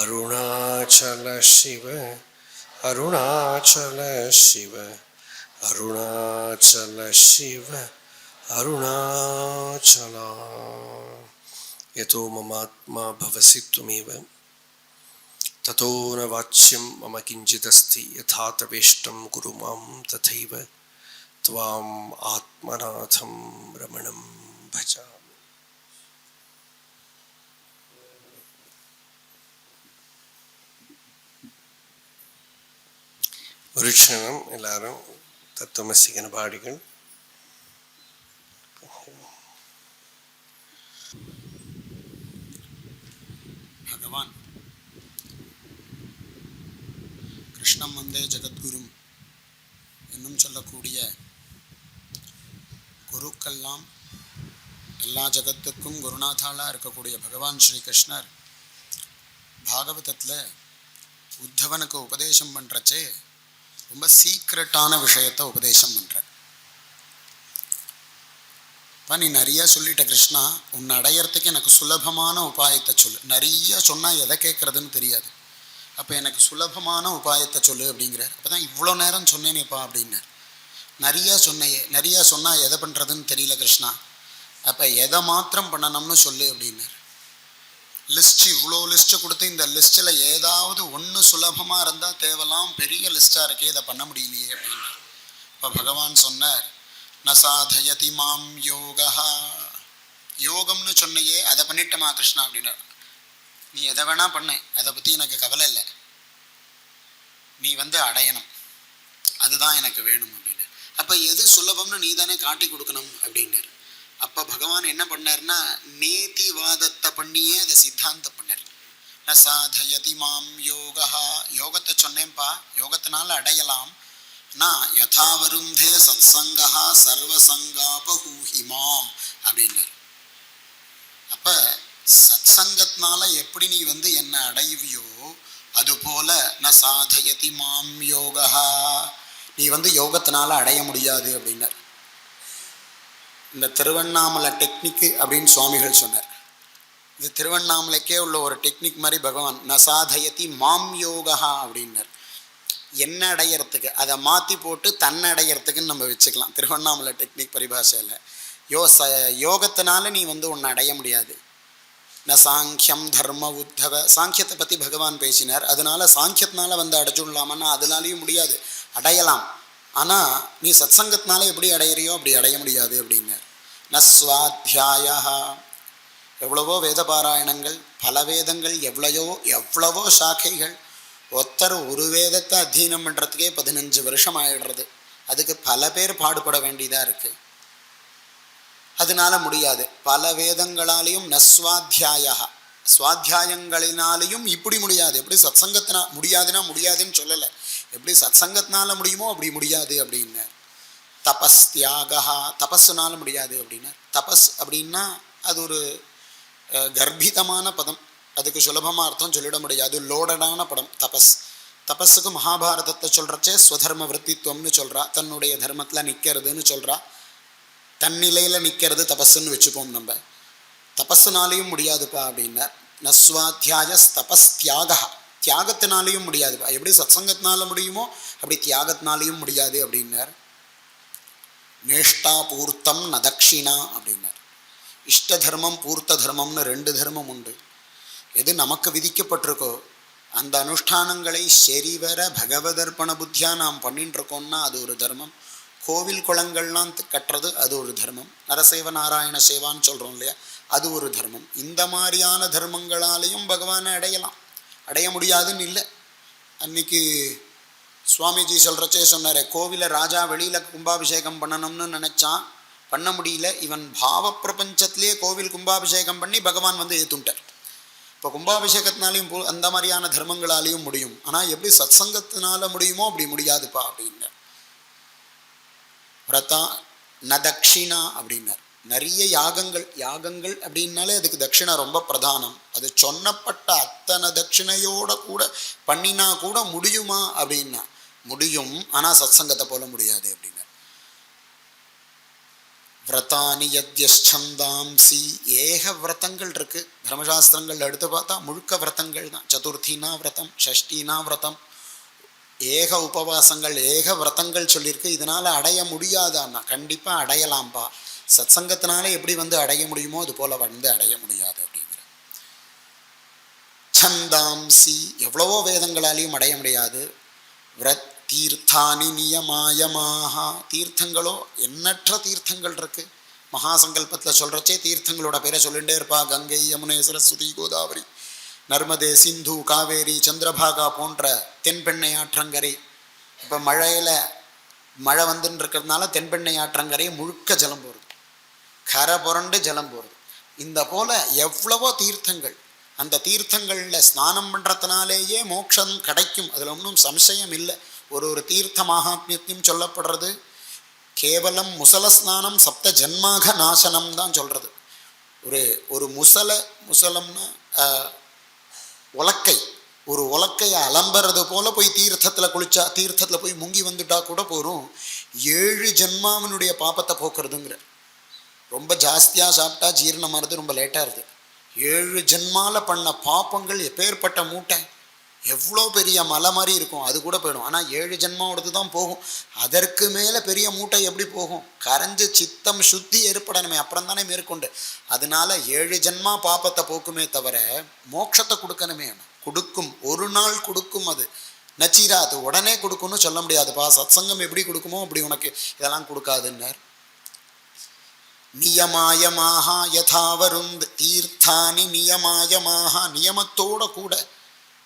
அருணாச்சல சிவ அருணாச்சல சிவ அருணாச்சல சிவ அருணாச்சலா. யதோ மமாத்மா பவசி த்வமேவ ததோ ந வாச்யம் மம கிஞ்சிதஸ்தி யதா தவேஷ்டம் குரு மாம் ததைவ த்வாம் ஆத்மநாதம் ரமணம் பஜாமி. ஒரு க்ஷணம் எல்லாரும் தத்துவமசிகன பாடிகள். பகவான் கிருஷ்ணம் வந்தே ஜெகத்குரும் என்னும் சொல்லக்கூடிய குருக்கெல்லாம் எல்லா ஜகத்துக்கும் குருநாதாளாக இருக்கக்கூடிய பகவான் ஸ்ரீகிருஷ்ணர் பாகவதத்தில் உத்தவனுக்கு உபதேசம் பண்ணுறச்சே ரொம்ப சீக்ரெட்டான விஷயத்தை உபதேசம் பண்ணுற. இப்போ நீ நிறைய சொல்லிட்ட கிருஷ்ணா, உன்னை அடையிறதுக்கு எனக்கு சுலபமான உபாயத்தை சொல்லு. நிறைய சொன்னால் எதை கேட்குறதுன்னு தெரியாது. அப்போ எனக்கு சுலபமான உபாயத்தை சொல்லு அப்படிங்கிறார். அப்போ தான் இவ்வளோ நேரம் சொன்னேனேப்பா அப்படின்னார். நிறையா சொன்னால் எதை பண்ணுறதுன்னு தெரியல கிருஷ்ணா, அப்போ எதை மாத்திரம் பண்ணணும்னு சொல்லு அப்படின்னார். இவ்வளோ லிஸ்ட்டு கொடுத்து இந்த லிஸ்ட்டில் ஏதாவது ஒன்று சுலபமாக இருந்தால் தேவலாம், பெரிய லிஸ்ட்டாக இருக்கே, இதை பண்ண முடியலையே அப்படின்னார். இப்போ பகவான் சொன்னார், ந சாதயதி மாம் யோகா. யோகம்னு சொன்னையே அதை பண்ணிட்டமா கிருஷ்ணா அப்படின்னார். நீ எதை வேணா பண்ணு, அதை பற்றி எனக்கு கவலை இல்லை, நீ அடையணும், அதுதான் எனக்கு வேணும் அப்படின்னு. அப்போ எது சுலபம்னு நீ தானே காட்டி கொடுக்கணும் அப்படின்னார். அப்போ பகவான் என்ன பண்ணார்னா நேதிவாதத்தை பண்ணியே அதை சித்தாந்தம் பண்ணார். ந சாதயதி மாம் யோகா. யோகத்தை சொன்னேன்ப்பா, யோகத்தினால அடையலாம். நான் யதா வருந்தே சத் சங்கா சர்வசங்காபூஹிமாம் அப்படின்னார். அப்போ சத் சங்கத்தினால எப்படி நீ என்ன அடைவியோ அதுபோல ந சாதயதி மாம் யோகா, நீ யோகத்தினால அடைய முடியாது அப்படின்னார். இந்த திருவண்ணாமலை டெக்னிக்கு அப்படின்னு சுவாமிகள் சொன்னார். இது திருவண்ணாமலைக்கே உள்ள ஒரு டெக்னிக் மாதிரி பகவான் ந சாதயதி மாம் யோகா அப்படின்னார். என்ன அடையிறதுக்கு அதை மாற்றி போட்டு தன்னை அடையிறதுக்குன்னு நம்ம வச்சுக்கலாம். திருவண்ணாமலை டெக்னிக் பரிபாஷையில் யோகத்தினால நீ உன்னை அடைய முடியாது. ந சாங்கியம் தர்ம உத்தவ. சாங்கியத்தை பற்றி பகவான் பேசினார். அதனால சாங்கியத்தினால அடைஞ்சுடலாமன்னா அதனாலையும் முடியாது. அடையலாம், ஆனால் நீ சத்சங்கத்தினால எப்படி அடையிறியோ அப்படி அடைய முடியாது அப்படின்னார். நஸ்வாத்தியாயா, எவ்வளவோ வேத பாராயணங்கள், பல வேதங்கள், எவ்வளவோ சாக்கைகள். ஒருத்தர் ஒரு வேதத்தை அத்தியனம் பண்ணுறதுக்கே 15 வருஷம் ஆயிடுறது. அதுக்கு பல பேர் பாடுபட வேண்டியதாக இருக்குது. அதனால முடியாது. பல வேதங்களாலேயும் நஸ்வாத்தியாயா, சுவாத்தியாயங்களினாலேயும் இப்படி முடியாது. எப்படி சத்சங்கத்தினா முடியாதுன்னா முடியாதுன்னு சொல்லலை, எப்படி சத்சங்கத்தினால முடியுமோ அப்படி முடியாது அப்படின்னார். தபஸ் தியாகா, தபஸுனால முடியாது அப்படின்னார். தபஸ் அப்படின்னா அது ஒரு கர்ப்பிதமான பதம், அதுக்கு சுலபமாக அர்த்தம் சொல்லிட முடியாது. லோடடான படம் தபஸ். தபஸுக்கு மகாபாரதத்தை சொல்கிறச்சே ஸ்வதர்ம விற்பித்துவம்னு சொல்கிறா, தன்னுடைய தர்மத்தில் நிற்கிறதுன்னு சொல்கிறா. தன்னிலையில் நிற்கிறது தபஸ்ன்னு வச்சுப்போம் நம்ம. தபஸுனாலேயும் முடியாதுப்பா அப்படின்னார். நஸ்வாத்தியாய தபஸ் தியாக, தியாகத்தினாலேயும் முடியாதுப்பா. எப்படி சத்சங்கத்தினால முடியுமோ அப்படி தியாகத்தினாலேயும் முடியாது அப்படின்னார். நேஷ்டா பூர்த்தம் ந தட்சிணா அப்படின்னார். இஷ்ட தர்மம் பூர்த்த தர்மம்னு 2 தர்மம் உண்டு. எது நமக்கு விதிக்கப்பட்டிருக்கோ அந்த அனுஷ்டானங்களை சரிவர பகவதர்ப்பண புத்தியா நாம் பண்ணிட்டு இருக்கோம்னா அது ஒரு தர்மம். கோவில் குளங்கள்லாம் கட்டுறது அது ஒரு தர்மம். நரசேவ நாராயண சேவான்னு சொல்கிறோம் இல்லையா, அது ஒரு தர்மம். இந்த மாதிரியான தர்மங்களாலேயும் பகவானை அடையலாம், அடைய முடியாதுன்னு இல்லை. அன்னைக்கு சுவாமிஜி சொல்கிறச்சே சொன்னார், கோவிலை ராஜா வெளியில் கும்பாபிஷேகம் பண்ணணும்னு நினச்சான், பண்ண முடியல. இவன் பாவ பிரபஞ்சத்திலேயே கோவில் கும்பாபிஷேகம் பண்ணி பகவான் வந்து ஏற்றுட்டார். இப்போ கும்பாபிஷேகத்தினாலையும் அந்த மாதிரியான தர்மங்களாலேயும் முடியும். ஆனால் எப்படி சத்சங்கத்தினால முடியுமோ அப்படி முடியாதுப்பா அப்படின்னார். விரதா ந தட்சிணா அப்படின்னார். நிறைய யாகங்கள் அப்படின்னாலே அதுக்கு தட்சிணை ரொம்ப பிரதானம். அது சொன்னப்பட்ட அத்தனை தட்சிணையோட கூட பண்ணினா கூட முடியுமா அப்படின்னா முடியும், ஆனால் சத்சங்கத்தை போல முடியாது அப்படின்னார். விரதானி யத்யந்தாம்சி, ஏக விரதங்கள் இருக்கு தர்மசாஸ்திரங்கள் எடுத்து பார்த்தா முழுக்க விரதங்கள் தான். சதுர்த்தினா விரதம், ஷஷ்டினா விரதம், ஏக உபவாசங்கள், ஏக விரதங்கள் சொல்லியிருக்கு. இதனால் அடைய முடியாதான்னா கண்டிப்பாக அடையலாம்பா. சத்சங்கத்தினால எப்படி வந்து அடைய முடியுமோ அது போல வந்து அடைய முடியாது அப்படிங்கிற. சந்தாம்சி, எவ்வளவோ வேதங்களாலையும் அடைய முடியாது. விரத் தீர்த்தானி நியமாயமாக, தீர்த்தங்களோ எண்ணற்ற தீர்த்தங்கள் இருக்கு. மகாசங்கல்பத்தில் சொல்கிறச்சே தீர்த்தங்களோட பேரை சொல்லிகிட்டே இருப்பா. கங்கை, யமுனை, சரஸ்வதி, கோதாவரி, நர்மதே, சிந்து, காவேரி, சந்திரபாகா போன்ற தென்பெண்ணை ஆற்றங்கரை. இப்போ மழை வந்துன்னு இருக்கிறதுனால தென்பெண்ணை ஆற்றங்கரை முழுக்க ஜலம் போகிறது, கரை புரண்டு ஜலம் போகிறது. இந்த போல எவ்வளவோ தீர்த்தங்கள். அந்த தீர்த்தங்களில் ஸ்நானம் பண்ணுறதுனாலேயே மோட்சம் கிடைக்கும், அதில் ஒன்றும் சம்சயம் இல்லை. ஒரு தீர்த்த மகாத்மியத்தையும் சொல்லப்படுறது. கேவலம் முசல ஸ்நானம் சப்த ஜன்மாக நாசனம் தான் சொல்கிறது. ஒரு முசலம்னா உலக்கை, ஒரு உலக்கையை அலம்புறது போல போய் தீர்த்தத்தில் குளிச்சா, தீர்த்தத்தில் போய் முங்கி வந்துட்டா கூட போகிறோம் 7 ஜென்மாவினுடைய பாப்பத்தை போக்குறதுங்கிற. ரொம்ப ஜாஸ்தியாக சாப்பிட்டா ஜீரணம் ஆகிறது ரொம்ப லேட்டாக இருக்குது. 7 ஜென்மால பண்ண பாப்பங்கள் எப்பேற்பட்ட மூட்டை, எவ்வளோ பெரிய மலை மாதிரி இருக்கும், அது கூட போயிடும். ஆனால் 7 ஜென்மாவோடது தான் போகும். அதற்கு மேலே பெரிய மூட்டை எப்படி போகும்? கரைஞ்சு சித்தம் சுத்தி ஏற்படணுமே, அப்புறம் தானே மேற்கொண்டு. அதனால 7 ஜென்மா பாப்பத்தை போக்குமே தவிர மோட்சத்தை கொடுக்கணுமே. கொடுக்கும், ஒரு நாள் கொடுக்கும். அது நச்சீரா, அது உடனே கொடுக்கும்னு சொல்ல முடியாதுப்பா. சத்சங்கம் எப்படி கொடுக்குமோ அப்படி உனக்கு இதெல்லாம் கொடுக்காதுன்னார். நியமாயமாக யதாவருந்த் தீர்த்தானி நியமாயமாக, நியமத்தோட கூட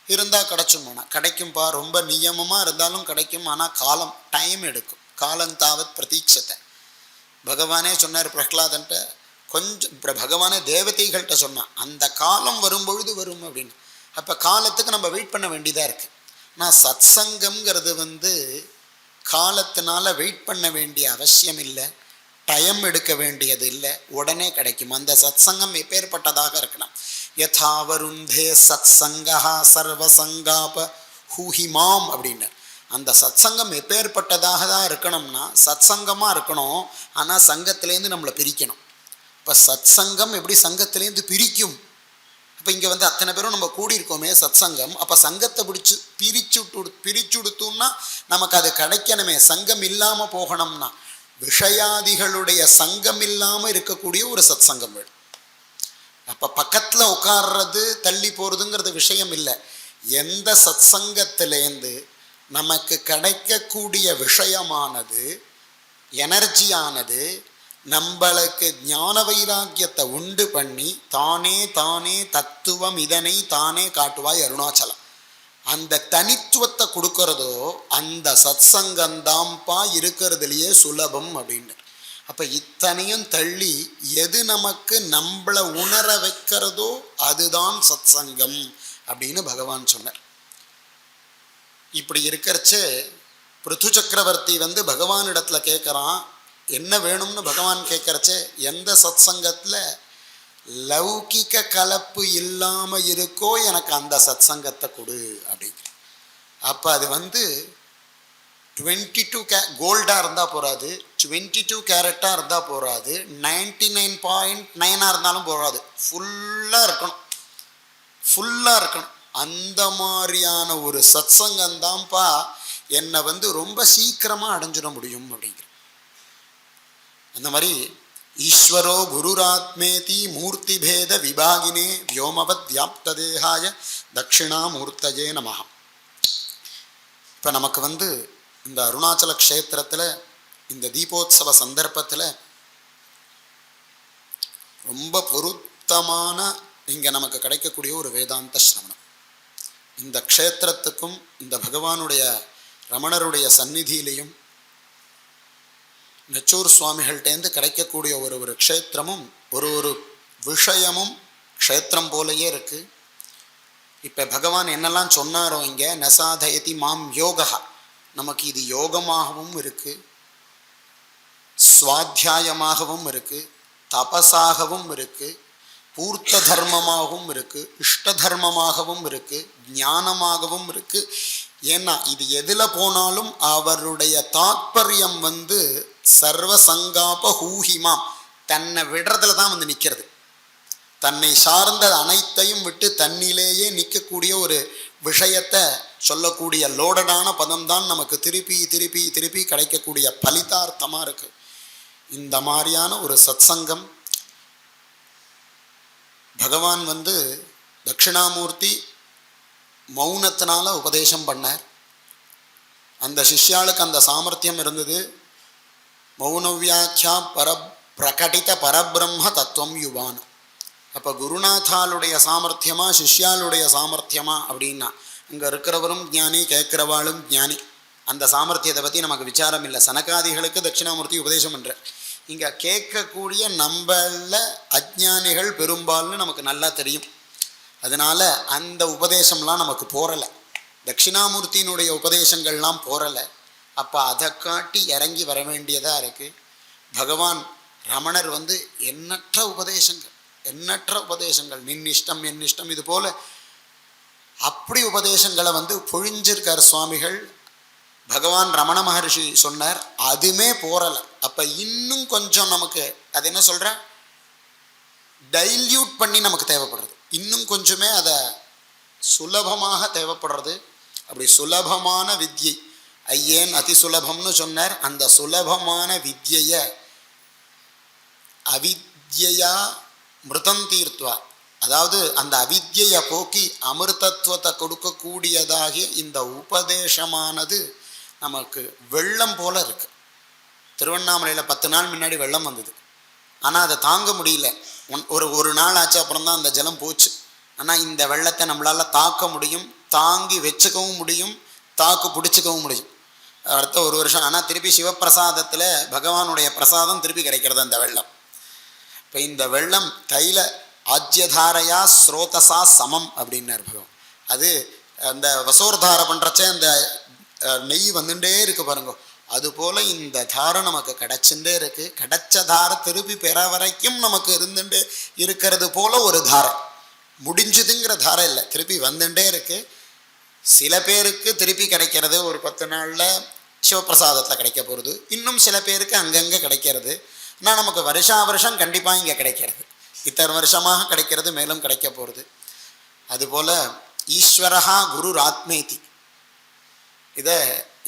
இருந்தால் கிடைச்சுமாண்ணா கிடைக்கும்பா. ரொம்ப நியமமாக இருந்தாலும் கிடைக்கும், ஆனால் காலம் டைம் எடுக்கும். காலந்தாவத் பிரதீட்சத்தை பகவானே சொன்னார் பிரஹ்லாதன்ட்ட. கொஞ்சம் பகவானே தேவதைகள்கிட்ட சொன்னான், அந்த காலம் வரும்பொழுது வரும் அப்படின்னு. அப்போ காலத்துக்கு நம்ம வெயிட் பண்ண வேண்டியதாக இருக்குது. ஆனால் சத்சங்கம்ங்கிறது காலத்தினால வெயிட் பண்ண வேண்டிய அவசியம் இல்லை, டைம் எடுக்க வேண்டியது இல்லை, உடனே கிடைக்கும். அந்த சத்சங்கம் எப்பேற்பட்டதாக இருக்கலாம். யதாவருந்தே சத்சங்கா சர்வசங்காப ஹூஹிமாம் அப்படின்னார். அந்த சத்சங்கம் எப்பேற்பட்டதாக தான் இருக்கணும்னா சத்சங்கமாக இருக்கணும், ஆனால் சங்கத்திலேருந்து நம்மளை பிரிக்கணும். இப்போ சத்சங்கம் எப்படி சங்கத்திலேருந்து பிரிக்கும்? இப்போ இங்கே அத்தனை பேரும் நம்ம கூடியிருக்கோமே சத்சங்கம், அப்போ சங்கத்தை பிரிச்சுடுத்தோம்னா நமக்கு அது கிடைக்கணுமே. சங்கம் இல்லாமல் போகணும்னா விஷயாதிகளுடைய சங்கம் இல்லாமல் இருக்கக்கூடிய ஒரு சத்சங்கம் வேணும். அப்போ பக்கத்தில் உட்கார்றது தள்ளி போகிறதுங்கிறது விஷயம் இல்லை. எந்த சத்சங்கத்திலேருந்து நமக்கு கிடைக்கக்கூடிய விஷயமானது, எனர்ஜியானது நம்மளுக்கு ஞான வைராக்கியத்தை உண்டு பண்ணி தானே தானே தத்துவம் இதனை தானே காட்டுவாய் அருணாச்சலம். அந்த தனித்துவத்தை கொடுக்கறதோ அந்த சத்சங்கந்தாம்பா இருக்கிறதுலையே சுலபம் அப்படின்னு. அப்போ இத்தனையும் தள்ளி எது நமக்கு நம்மளை உணர வைக்கிறதோ அதுதான் சத்சங்கம் அப்படின்னு பகவான் சொன்னார். இப்படி இருக்கிறச்சே பிருத்து சக்கரவர்த்தி பகவானிடத்துல கேட்குறான், என்ன வேணும்னு பகவான் கேட்குறச்சே, எந்த சத்சங்கத்தில் லௌகிக கலப்பு இல்லாமல் இருக்கோ எனக்கு அந்த சத்சங்கத்தை கொடு அப்படிங்கிற. அப்போ அது 22 கோல்டாக இருந்தால் போகாது, 22 கேரட்டாக இருந்தால் போகாது, 99.9 இருந்தாலும் போகாது, ஃபுல்லாக இருக்கணும், ஃபுல்லாக இருக்கணும். அந்த மாதிரியான ஒரு சத்சங்கந்தான்ப்பா என்னை ரொம்ப சீக்கிரமாக அடைஞ்சிட முடியும் அப்படிங்கிற. அந்த மாதிரி ஈஸ்வரோ குருராத்மேதி மூர்த்தி பேத விபாகினே வியோமவத் வியாப்த தேகாய தட்சிணாமூர்த்தஜே நமஹ. இப்போ நமக்கு இந்த அருணாச்சல க்ஷேத்திரத்தில் இந்த தீபோத்சவ சந்தர்ப்பத்தில் ரொம்ப பொருத்தமான இங்கே நமக்கு கிடைக்கக்கூடிய ஒரு வேதாந்த சிரவணம். இந்த க்ஷேத்திரத்துக்கும் இந்த பகவானுடைய ரமணருடைய சந்நிதியிலையும் நெச்சூர் சுவாமிகள்டேந்து கிடைக்கக்கூடிய ஒரு க்ஷேத்திரமும் ஒரு விஷயமும் க்ஷேத்திரம் போலையே இருக்குது. இப்போ பகவான் என்னெல்லாம் சொன்னாரோ இங்கே நசாதயதி மாம் யோகா, நமக்கு இது யோகமாகவும் இருக்குது, சுவாத்தியாயமாகவும் இருக்குது, தபசாகவும் இருக்குது, பூர்த்த தர்மமாகவும் இருக்குது, இஷ்ட தர்மமாகவும் இருக்குது, ஞானமாகவும் இருக்குது. ஏன்னா இது எதில் போனாலும் அவருடைய தாற்பயம் சர்வசங்காப ஹூஹிமாம், தன்னை விடுறதுல தான் நிற்கிறது. தன்னை சார்ந்த அனைத்தையும் விட்டு தன்னிலேயே நிற்கக்கூடிய ஒரு விஷயத்தை சொல்லக்கூடிய லோடடான பதம்தான் நமக்கு திருப்பி திருப்பி திருப்பி கிடைக்கக்கூடிய பலிதார்த்தமாக இருக்குது. இந்த மாதிரியான ஒரு சத்சங்கம் பகவான் தட்சிணாமூர்த்தி மௌனத்தினால உபதேசம் பண்ணார். அந்த சிஷ்யாளுக்கு அந்த சாமர்த்தியம் இருந்தது. மௌனவியாக்கியா பிரகடித பரபிரம்ம தத்துவம் யுவான். அப்போ குருநாத்தாளுடைய சாமர்த்தியமா சிஷ்யாளுடைய சாமர்த்தியமா அப்படின்னா, இங்கே இருக்கிறவரும் ஞானி கேட்குறவாளும் ஞானி. அந்த சாமர்த்தியத்தை பற்றி நமக்கு விசாரம் இல்லை. சனகாதிகளுக்கு தட்சிணாமூர்த்தி உபதேசம் பண்ணுற. இங்கே கேட்கக்கூடிய நம்மள அஜ்ஞானிகள் பெரும்பால்னு நமக்கு நல்லா தெரியும். அதனால் அந்த உபதேசம்லாம் நமக்கு போரலை, தட்சிணாமூர்த்தியினுடைய உபதேசங்கள்லாம் போரலை. அப்போ அதை காட்டி இறங்கி வர வேண்டியதாக இருக்குது. பகவான் ரமணர் எண்ணற்ற உபதேசங்கள், எண்ணற்ற உபதேசங்கள், நின்னிஷ்டம் என்னிஷ்டம், இது போல் அப்படி உபதேசங்களை பொழிஞ்சிருக்கார் சுவாமிகள். பகவான் ரமண மகர்ஷி சொன்னார், அதுவுமே போரலை. அப்போ இன்னும் கொஞ்சம் நமக்கு அது என்ன சொல்கிற டைல்யூட் பண்ணி நமக்கு தேவைப்படுறது, இன்னும் கொஞ்சமே அதை சுலபமாக தேவைப்படுறது. அப்படி சுலபமான வித்யை, ஐயேன் அதி சுலபம்னு சொன்னார். அந்த சுலபமான வித்யை அவித்யா மிருதம் தீர்த்துவா, அதாவது அந்த அவித்யை போக்கி அமிர்தத்துவத்தை கொடுக்கக்கூடியதாகிய இந்த உபதேசமானது நமக்கு வெள்ளம் போல இருக்கு. திருவண்ணாமலையில் 10 நாள் முன்னாடி வெள்ளம் வந்தது. ஆனால் அதை தாங்க முடியல. ஒரு நாள் ஆச்சு, அப்புறம் தான் அந்த ஜலம் போச்சு. ஆனால் இந்த வெள்ளத்தை நம்மளால் தாக்க முடியும், தாங்கி வச்சுக்கவும் முடியும், தாக்கு பிடிச்சிக்கவும் முடியும். அடுத்த 1 வருஷம். ஆனால் திருப்பி சிவப்பிரசாதத்தில் பகவானுடைய பிரசாதம் திருப்பி கிடைக்கிறது அந்த வெள்ளம். இப்போ இந்த வெள்ளம் தைல ஆஜ்யதாரையா ஸ்ரோதசா சமம் அப்படின்னார் பகவான். அது அந்த வசோர்தாரை பண்ணுறச்சே அந்த நெய் வந்துட்டே இருக்கு பாருங்க. அதுபோல் இந்த தாரை நமக்கு கிடைச்சுட்டே இருக்குது. கிடைச்ச தாரை திருப்பி பெற வரைக்கும் நமக்கு இருந்துட்டே இருக்கிறது போல் ஒரு தாரை, முடிஞ்சுதுங்கிற தாரை இல்லை, திருப்பி வந்துட்டே இருக்குது. சில பேருக்கு திருப்பி கிடைக்கிறது ஒரு 10 நாளில் சிவப்பிரசாதத்தில் கிடைக்க போகிறது, இன்னும் சில பேருக்கு அங்கங்கே கிடைக்கிறது. ஆனால் நமக்கு வருஷம் கண்டிப்பாக இங்கே கிடைக்கிறது, இத்தனை வருஷமாக கிடைக்கிறது, மேலும் கிடைக்க போகிறது. அதுபோல் ஈஸ்வரஹா குரு ஆத்மேதி, இதை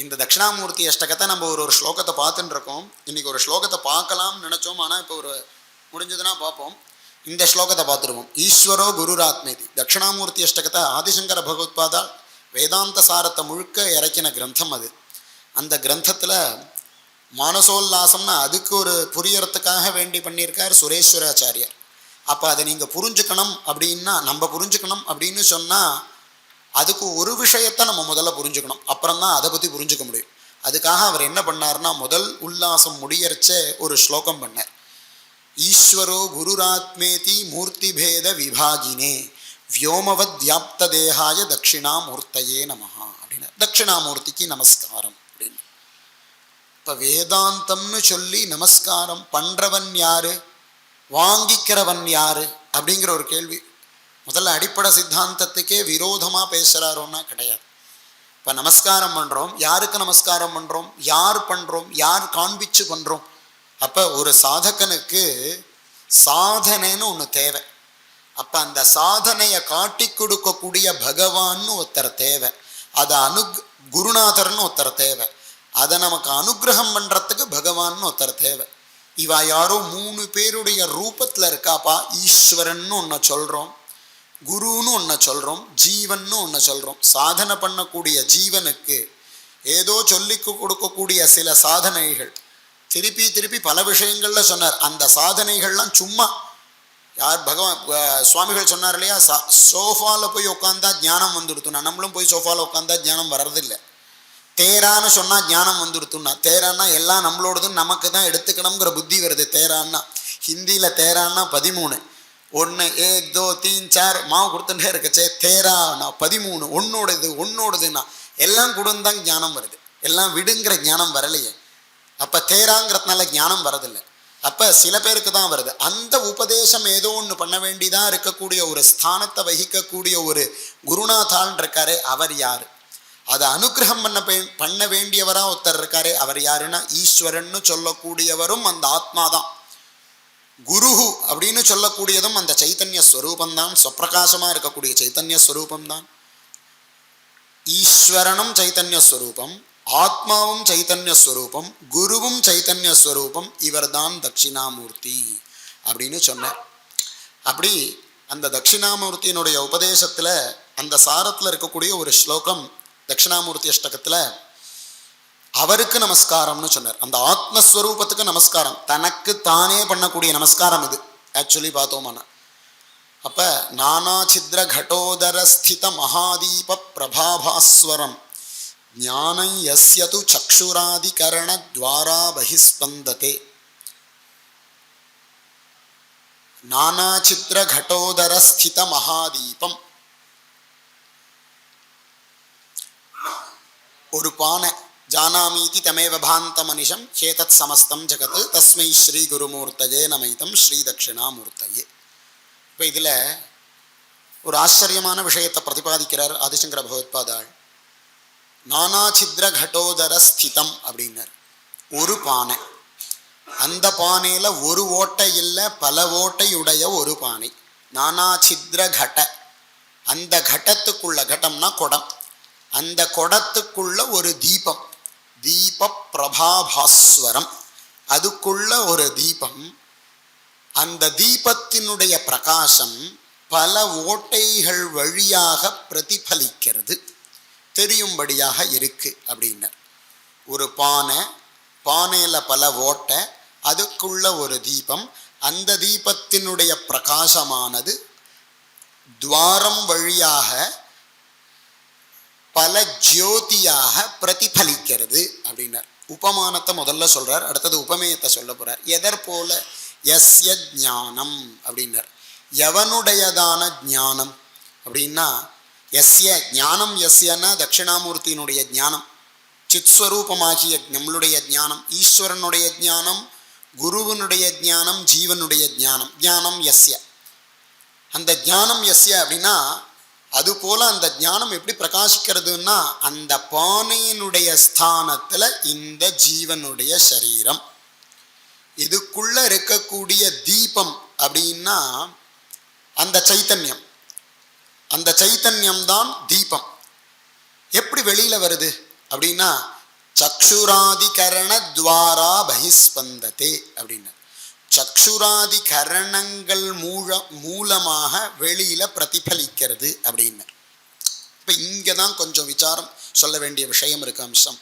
இந்த தட்சிணாமூர்த்தி அஷ்டகத்தை நம்ம ஒரு ஸ்லோகத்தை பார்த்துட்டு இருக்கோம். இன்றைக்கி ஒரு ஸ்லோகத்தை பார்க்கலாம்னு நினச்சோம், ஆனால் இப்போ முடிஞ்சதுன்னா பார்ப்போம். இந்த ஸ்லோகத்தை பார்த்துருவோம். ஈஸ்வரோ குருராத்மேதி, தட்சிணாமூர்த்தி அஷ்டகத்தை ஆதிசங்கர பகவத்பாதா வேதாந்த சாரத்தை முழுக்க இறக்கின கிரந்தம் அது. அந்த கிரந்தத்தில் மானசோல்லாசம்னா அதுக்கு ஒரு புரியறதுக்காக வேண்டி பண்ணியிருக்கார் சுரேஸ்வராச்சாரியார். அப்போ அதை நீங்கள் புரிஞ்சுக்கணும் அப்படின்னா, நம்ம புரிஞ்சுக்கணும் அப்படின்னு சொன்னால் அதுக்கு ஒரு விஷயத்தை நம்ம முதல்ல புரிஞ்சுக்கணும், அப்புறம் தான் அதை பற்றி புரிஞ்சுக்க முடியும். அதுக்காக அவர் என்ன பண்ணார்னா, முதல் உல்லாசம் முடியறச்ச ஒரு ஸ்லோகம் பண்ணார். ஈஸ்வரோ குருராத்மேதி மூர்த்திபேத விபாகினே வியோமவத் வியாப்த தேகாய தட்சிணாமூர்த்தையே நமஹா அப்படின்னு, தட்சிணாமூர்த்திக்கு நமஸ்காரம் அப்படின்னு. இப்போ வேதாந்தம்னு சொல்லி நமஸ்காரம் பண்ணுறவன் யாரு, வாங்கிக்கிறவன் யாரு அப்படிங்கிற ஒரு கேள்வி. முதல்ல அடிப்படை சித்தாந்தத்துக்கே விரோதமாக பேசுகிறாரோன்னா கிடையாது. இப்போ நமஸ்காரம் பண்ணுறோம், யாருக்கு நமஸ்காரம் பண்ணுறோம், யார் பண்ணுறோம், யார் காண்பிச்சு பண்ணுறோம். அப்போ ஒரு சாதகனுக்கு சாதனைன்னு ஒன்று தேவை. அப்போ அந்த சாதனையை காட்டி கொடுக்கக்கூடிய பகவான்னு ஒருத்தர் தேவை, அதை குருநாதர்னு ஒருத்தர் தேவை, அதை நமக்கு அனுகிரகம் பண்ணுறதுக்கு பகவான்னு ஒருத்தர் தேவை. இவா யாரோ 3 பேருடைய ரூபத்தில் இருக்காப்பா. ஈஸ்வரன்னு ஒன்று சொல்கிறோம், குருன்னு ஒன்று சொல்கிறோம், ஜீவன்னு ஒன்று சொல்கிறோம். சாதனை பண்ணக்கூடிய ஜீவனுக்கு ஏதோ சொல்லி கொடுக்கக்கூடிய சில சாதனைகள் திருப்பி திருப்பி பல விஷயங்களில் சொன்னார். அந்த சாதனைகள்லாம் சும்மா யார் பகவான் சுவாமிகள் சொன்னார் இல்லையா, சோஃபாவில் போய் உட்காந்தா ஞானம் வந்துடுத்துனா, நம்மளும் போய் சோஃபாவில் உட்காந்தா ஞானம் வர்றதில்லை. தேரான்னு சொன்னால் ஞானம் வந்துடுத்துன்னா, தேரான்னா எல்லாம் நம்மளோடதுன்னு நமக்கு தான் எடுத்துக்கணுங்கிற புத்தி வருது. தேரான்னா ஹிந்தியில் தேரான்னா 13, 1 1 2 3 4 மாவு கொடுத்துட்டே இருக்கச்சே தேரானா 13, ஒன்னோடதுன்னா எல்லாம் கொடுந்தான் ஞானம் வருது, எல்லாம் விடுங்கிற ஞானம் வரலையே. அப்போ தேராங்கிறதுனால ஞானம் வரதில்லை. அப்போ சில பேருக்கு தான் வருது. அந்த உபதேசம் ஏதோ ஒன்று பண்ண வேண்டிதான் இருக்கக்கூடிய ஒரு ஸ்தானத்தை வகிக்கக்கூடிய ஒரு குருநாதான் இருக்காரே, அவர் யார்? அதை அனுகிரகம் பண்ண வேண்டியவராக ஒருத்தர் இருக்காரே, அவர் யாருன்னா ஈஸ்வரன்னு சொல்லக்கூடியவரும் அந்த ஆத்மாதான். குருஹு அப்படின்னு சொல்லக்கூடியதும் அந்த சைத்தன்ய ஸ்வரூபந்தான், ஸ்வப்பிரகாசமாக இருக்கக்கூடிய சைத்தன்ய ஸ்வரூபம்தான். ஈஸ்வரனும் சைத்தன்ய ஸ்வரூபம், ஆத்மாவும் சைத்தன்ய ஸ்வரூபம், குருவும் சைத்தன்ய ஸ்வரூபம், இவர்தான் தட்சிணாமூர்த்தி அப்படின்னு சொன்னார். அப்படி அந்த தட்சிணாமூர்த்தியினுடைய உபதேசத்தில் அந்த சாரத்தில் இருக்கக்கூடிய ஒரு ஸ்லோகம் தட்சிணாமூர்த்தி அஷ்டகத்தில் அவருக்கு நமஸ்காரம்னு சொன்னார். அந்த ஆத்மஸ்வரூபத்துக்கு நமஸ்காரம், தனக்கு தானே பண்ணக்கூடிய நமஸ்காரம் இது ஆக்சுவலி பார்த்தோம்னா. அப்போ நானாசித்ர கடோதர ஸ்தித மகாதீப பிரபாபாஸ்வரம் ஞானம் யஸ்யது சக்ஷுராதிகரண துவாரா பகிஸ்பந்ததே. நானாசித்ர கடோதர ஸ்தித மகாதீபம், ஒரு பானை. ஜானாமீதி தமேவ பாந்த மனிஷம் சேதத் சமஸ்தம் ஜகத் தஸ்மை ஸ்ரீ குருமூர்த்தயே நமைதம் ஸ்ரீ தட்சிணாமூர்த்தயே. இப்போ இதில் ஒரு ஆச்சரியமான விஷயத்தை பிரதிபாதிக்கிறார் ஆதிசங்கர பகவத்பாதாள். நானாசித்ர கடோதர ஸ்திதம் அப்படின்னார். ஒரு பானை, அந்த பானையில் ஒரு ஓட்டை இல்லை, பல ஓட்டையுடைய ஒரு பானை. நானாசித்ர கட, அந்த கடத்துக்குள்ள, கடம்னா குடம், அந்த குடத்துக்குள்ள ஒரு தீபம், தீப பிரபாபாஸ்வரம், அதுக்குள்ள ஒரு தீபம். அந்த தீபத்தினுடைய பிரகாசம் பல ஓட்டைகள் வழியாக பிரதிபலிக்கிறது, தெரியும்படியாக இருக்கு அப்படின்னார். ஒரு பானை, பானையில் பல ஓட்டை, அதுக்குள்ள ஒரு தீபம், அந்த தீபத்தினுடைய பிரகாசமானது துவாரம் வழியாக பல ஜோதியாக பிரதிபலிக்கிறது அப்படின்னார். உபமானத்தை முதல்ல சொல்றார், அடுத்தது உபமேயத்தை சொல்ல போறார். எதற் போல? யஸ்ய ஞானம் அப்படின்னார். எவனுடையதான ஞானம் அப்படின்னா, எஸ்ய ஞானம், எஸ்யன்னா தட்சிணாமூர்த்தியினுடைய ஞானம், சித்ஸ்வரூபமாகிய நம்மளுடைய ஞானம், ஈஸ்வரனுடைய ஞானம், குருவனுடைய ஞானம், ஜீவனுடைய ஞானம். ஞானம் எஸ்ய, அந்த ஞானம் எஸ்ய அப்படின்னா, அதுபோல அந்த ஞானம் எப்படி பிரகாசிக்கிறதுன்னா, அந்த பானையினுடைய ஸ்தானத்தில் இந்த ஜீவனுடைய சரீரம், இதுக்குள்ள இருக்கக்கூடிய தீபம் அப்படின்னா அந்த சைத்தன்யம், அந்த சைத்தன்யம்தான் தீபம். எப்படி வெளியில வருது அப்படின்னா, சக்ஷுராதிகரண துவாரா பகிஸ்பந்ததே அப்படின்னா, சக்ஷுராதி கரணங்கள் மூலமாக வெளியில பிரதிபலிக்கிறது அப்படின்னார். இப்ப இப்போ இங்கே தான் கொஞ்சம் விசாரம் சொல்ல வேண்டிய விஷயம் இருக்கு, அம்சம்.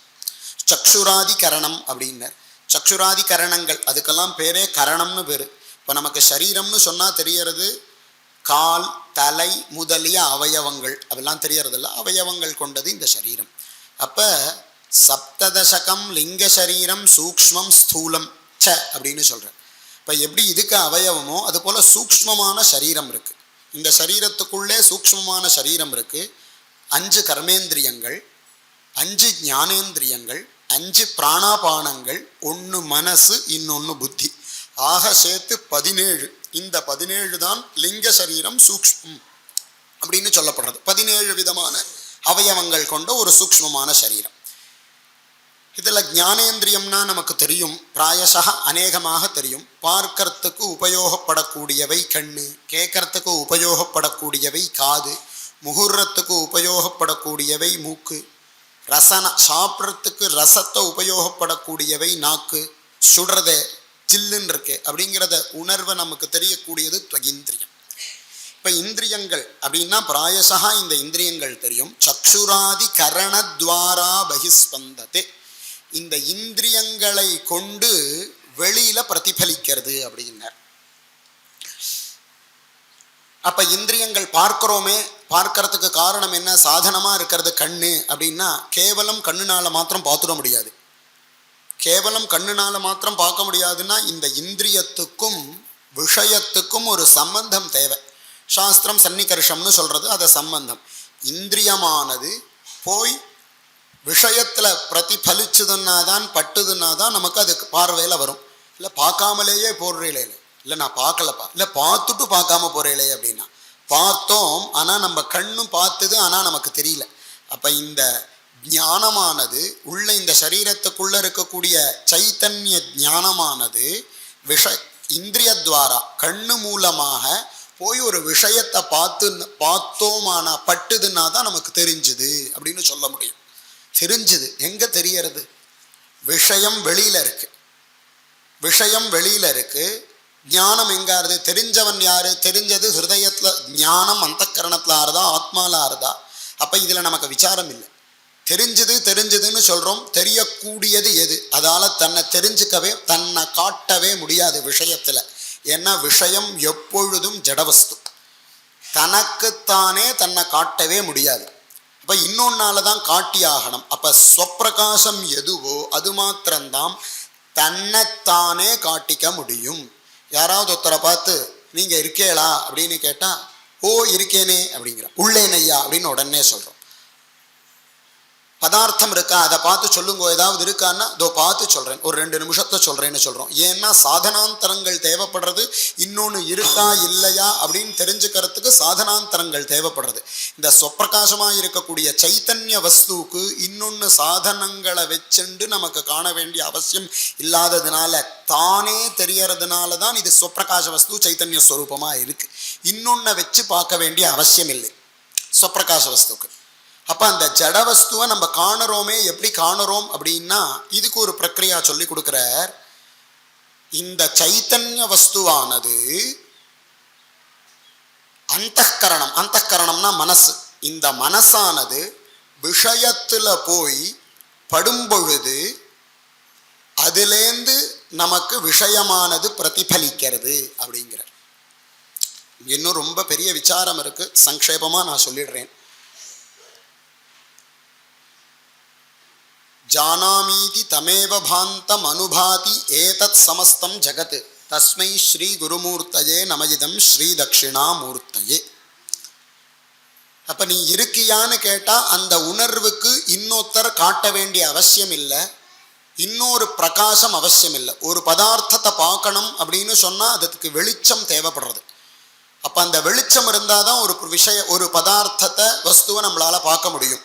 சக்ஷுராதி கரணம் அப்படின்னர். சக்ஷுராதி கரணங்கள், அதுக்கெல்லாம் பேரே கரணம்னு பேர். இப்போ நமக்கு சரீரம்னு சொன்னால் தெரியறது கால், தலை முதலிய அவயவங்கள், அதெல்லாம் தெரியறதில்ல. அவயவங்கள் கொண்டது இந்த சரீரம். அப்போ சப்ததசகம் லிங்க சரீரம் சூக்ஷ்மம் ஸ்தூலம் ச அப்படின்னு சொல்கிறேன். இப்போ எப்படி இதுக்கு அவயவமோ அதுபோல் சூக்ஷ்மமான சரீரம் இருக்குது. இந்த சரீரத்துக்குள்ளே சூக்ஷ்மமான சரீரம் இருக்குது. 5 கர்மேந்திரியங்கள், 5 ஞானேந்திரியங்கள், 5 பிராணாபானங்கள், 1 மனசு, இன்னொன்று புத்தி, ஆக சேர்த்து 17. இந்த 17 தான் லிங்க சரீரம் சூக்ஷ்மம் அப்படின்னு சொல்லப்படுறது. 17 விதமான அவயவங்கள் கொண்ட ஒரு சூக்ஷ்மமான சரீரம். இதில் ஞானேந்திரியம்னா நமக்கு தெரியும், பிராயசா அநேகமாக தெரியும். பார்க்கறதுக்கு உபயோகப்படக்கூடியவை கண்ணு, கேட்கறதுக்கு உபயோகப்படக்கூடியவை காது, முகூர்றத்துக்கு உபயோகப்படக்கூடியவை மூக்கு, ரசன சாப்பிட்றதுக்கு ரசத்தை உபயோகப்படக்கூடியவை நாக்கு, சுடுறதே ஜில்லுன்னு இருக்கு அப்படிங்கிறத உணர்வை நமக்கு தெரியக்கூடியது துவகிந்திரியம். இப்போ இந்திரியங்கள் அப்படின்னா பிராயசா இந்த இந்திரியங்கள் தெரியும். சக்ஷுராதி கரணத்வாரா பகிஸ்பந்ததே, இந்த இந்திரியங்களை கொண்டு வெளியில பிரதிபலிக்கிறது அப்படின்னார். அப்ப இந்திரியங்கள் பார்க்கிறோமே, பார்க்கறதுக்கு காரணம் என்ன? சாதனமா இருக்கிறது கண்ணு அப்படின்னா கேவலம் கண்ணுனால மாத்திரம் பார்த்துட முடியாது. கேவலம் கண்ணுனால மாத்திரம் பார்க்க முடியாதுன்னா இந்த இந்திரியத்துக்கும் விஷயத்துக்கும் ஒரு சம்பந்தம் தேவை. சாஸ்திரம் சன்னிகர்ஷம்னு சொல்றது அதை சம்பந்தம். இந்திரியமானது போய் விஷயத்தில் பிரதிபலிச்சதுன்னா தான், பட்டுதுன்னா தான் நமக்கு அதுக்கு பார்வையில் வரும். இல்லை பார்க்காமலேயே போடுறீங்களே, இல்லை நான் பார்க்கலப்பா, இல்லை பார்த்துட்டு பார்க்காம போகிறீங்களே அப்படின்னா பார்த்தோம், ஆனால் நம்ம கண்ணும் பார்த்துது, ஆனால் நமக்கு தெரியல. அப்போ இந்த ஞானமானது உள்ள இந்த சரீரத்துக்குள்ளே இருக்கக்கூடிய சைத்தன்ய ஞானமானது இந்திரியத்வாரா கண்ணு மூலமாக போய் ஒரு விஷயத்தை பார்த்தோமானா பட்டுதுன்னா தான் நமக்கு தெரிஞ்சுது அப்படின்னு சொல்ல முடியும். தெரிஞ்சுது எங்கே தெரியறது? விஷயம் வெளியில் இருக்கு, விஷயம் வெளியில் இருக்கு. ஞானம் எங்காருது? தெரிஞ்சவன் யாரு? தெரிஞ்சது ஹிருதயத்தில், ஞானம் அந்தக்கரணத்தில் ஆறுதா ஆத்மாவில் ஆறுதா? அப்போ இதில் நமக்கு விசாரம் இல்லை. தெரிஞ்சுதுன்னு சொல்கிறோம். தெரியக்கூடியது எது? அதால் தன்னை தெரிஞ்சுக்கவே தன்னை காட்டவே முடியாது விஷயத்தில். ஏன்னா விஷயம் எப்பொழுதும் ஜடவஸ்து, தனக்குத்தானே தன்னை காட்டவே முடியாது. அப்போ இன்னொன்னால தான் காட்டி ஆகணும். அப்போ ஸ்வப்பிரகாசம் எதுவோ அது மாத்திரம்தான் தன்னைத்தானே காட்டிக்க முடியும். யாராவது ஒருத்தரை பார்த்து நீங்கள் இருக்கேளா அப்படின்னு கேட்டால் ஓ இருக்கேனே அப்படிங்கிற, உள்ளேனையா அப்படின்னு உடனே சொல்கிறோம். பதார்த்தம் இருக்கா அதை பார்த்து சொல்லுங்க, ஏதாவது இருக்கான்னா இதோ பார்த்து சொல்கிறேன், ஒரு 2 நிமிஷத்தில் சொல்கிறேன்னு சொல்கிறோம். ஏன்னா சாதனாந்தரங்கள் தேவைப்படுறது. இன்னொன்று இருக்கா இல்லையா அப்படின்னு தெரிஞ்சுக்கிறதுக்கு சாதனாந்தரங்கள் தேவைப்படுறது. இந்த சொப்பிரகாசமாக இருக்கக்கூடிய சைத்தன்ய வஸ்துவுக்கு இன்னொன்று சாதனங்களை வச்சுண்டு நமக்கு காண வேண்டிய அவசியம் இல்லாததுனால, தானே தெரியறதுனால தான் இது சொப்பிரகாச வஸ்து சைத்தன்ய ஸ்வரூபமாக இருக்குது. இன்னொன்றை வச்சு பார்க்க வேண்டிய அவசியம் இல்லை சொப்பிரகாச வஸ்துக்கு. அப்போ அந்த ஜட வஸ்துவை நம்ம காணுறோமே, எப்படி காணுறோம் அப்படின்னா இதுக்கு ஒரு பிரக்ரியா சொல்லி கொடுக்குறார். இந்த சைத்தன்ய வஸ்துவானது அந்தக்கரணம், அந்தக்கரணம்னா மனசு, இந்த மனசானது விஷயத்தில் போய் படும்பொழுது அதுலேருந்து நமக்கு விஷயமானது பிரதிபலிக்கிறது அப்படிங்கிறார். இன்னும் ரொம்ப பெரிய விசாரம் இருக்கு, சங்கேபமாக நான் சொல்லிடுறேன். ஜானாமீதி தமேவ பாந்தம் அனுபாதி ஏதத் சமஸ்தம் ஜகத் தஸ்மை ஸ்ரீ குருமூர்த்தயே நமயிதம் ஸ்ரீ தட்சிணாமூர்த்தயே. அப்போ நீ இருக்கியான்னு கேட்டால் அந்த உணர்வுக்கு இன்னொருத்தர் காட்ட வேண்டிய அவசியம் இல்லை, இன்னொரு பிரகாசம் அவசியம் இல்லை. ஒரு பதார்த்தத்தை பார்க்கணும் அப்படின்னு சொன்னால் அதுக்கு வெளிச்சம் தேவைப்படுறது. அப்போ அந்த வெளிச்சம் இருந்தால் தான் ஒரு பதார்த்தத்தை வஸ்துவை நம்மளால் பார்க்க முடியும்.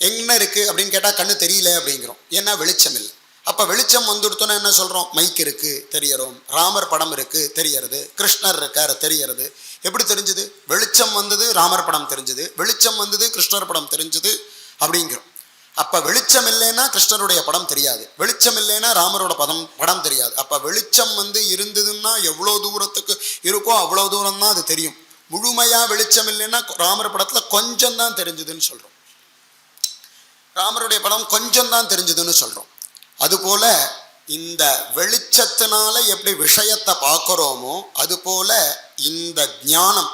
என்ன இருக்குது அப்படின்னு கேட்டால் கண்ணு தெரியல அப்படிங்கிறோம், ஏன்னா வெளிச்சம் இல்லை. அப்போ வெளிச்சம் வந்துடுத்தோன்னா என்ன சொல்கிறோம்? மைக் இருக்குது தெரியறோம், ராமர் படம் இருக்குது தெரியறது, கிருஷ்ணர் இருக்கார் தெரியறது. எப்படி தெரிஞ்சுது? வெளிச்சம் வந்தது, ராமர் படம் தெரிஞ்சுது, வெளிச்சம் வந்தது, கிருஷ்ணர் படம் தெரிஞ்சுது அப்படிங்கிறோம். அப்போ வெளிச்சம் இல்லைன்னா கிருஷ்ணருடைய படம் தெரியாது, வெளிச்சம் இல்லைன்னா ராமரோட படம் தெரியாது. அப்போ வெளிச்சம் இருந்ததுன்னா எவ்வளோ தூரத்துக்கு இருக்கோ அவ்வளோ தூரம் தான் அது தெரியும். முழுமையா வெளிச்சம் இல்லைன்னா ராமர் படத்துல கொஞ்சம் தான் தெரிஞ்சதுன்னு சொல்றோம். ராமருடைய படம் கொஞ்சம் தான் தெரிஞ்சதுன்னு சொல்றோம். அதுபோல இந்த வெளிச்சத்தினால எப்படி விஷயத்தை பார்க்கிறோமோ அதுபோல இந்த ஞானம்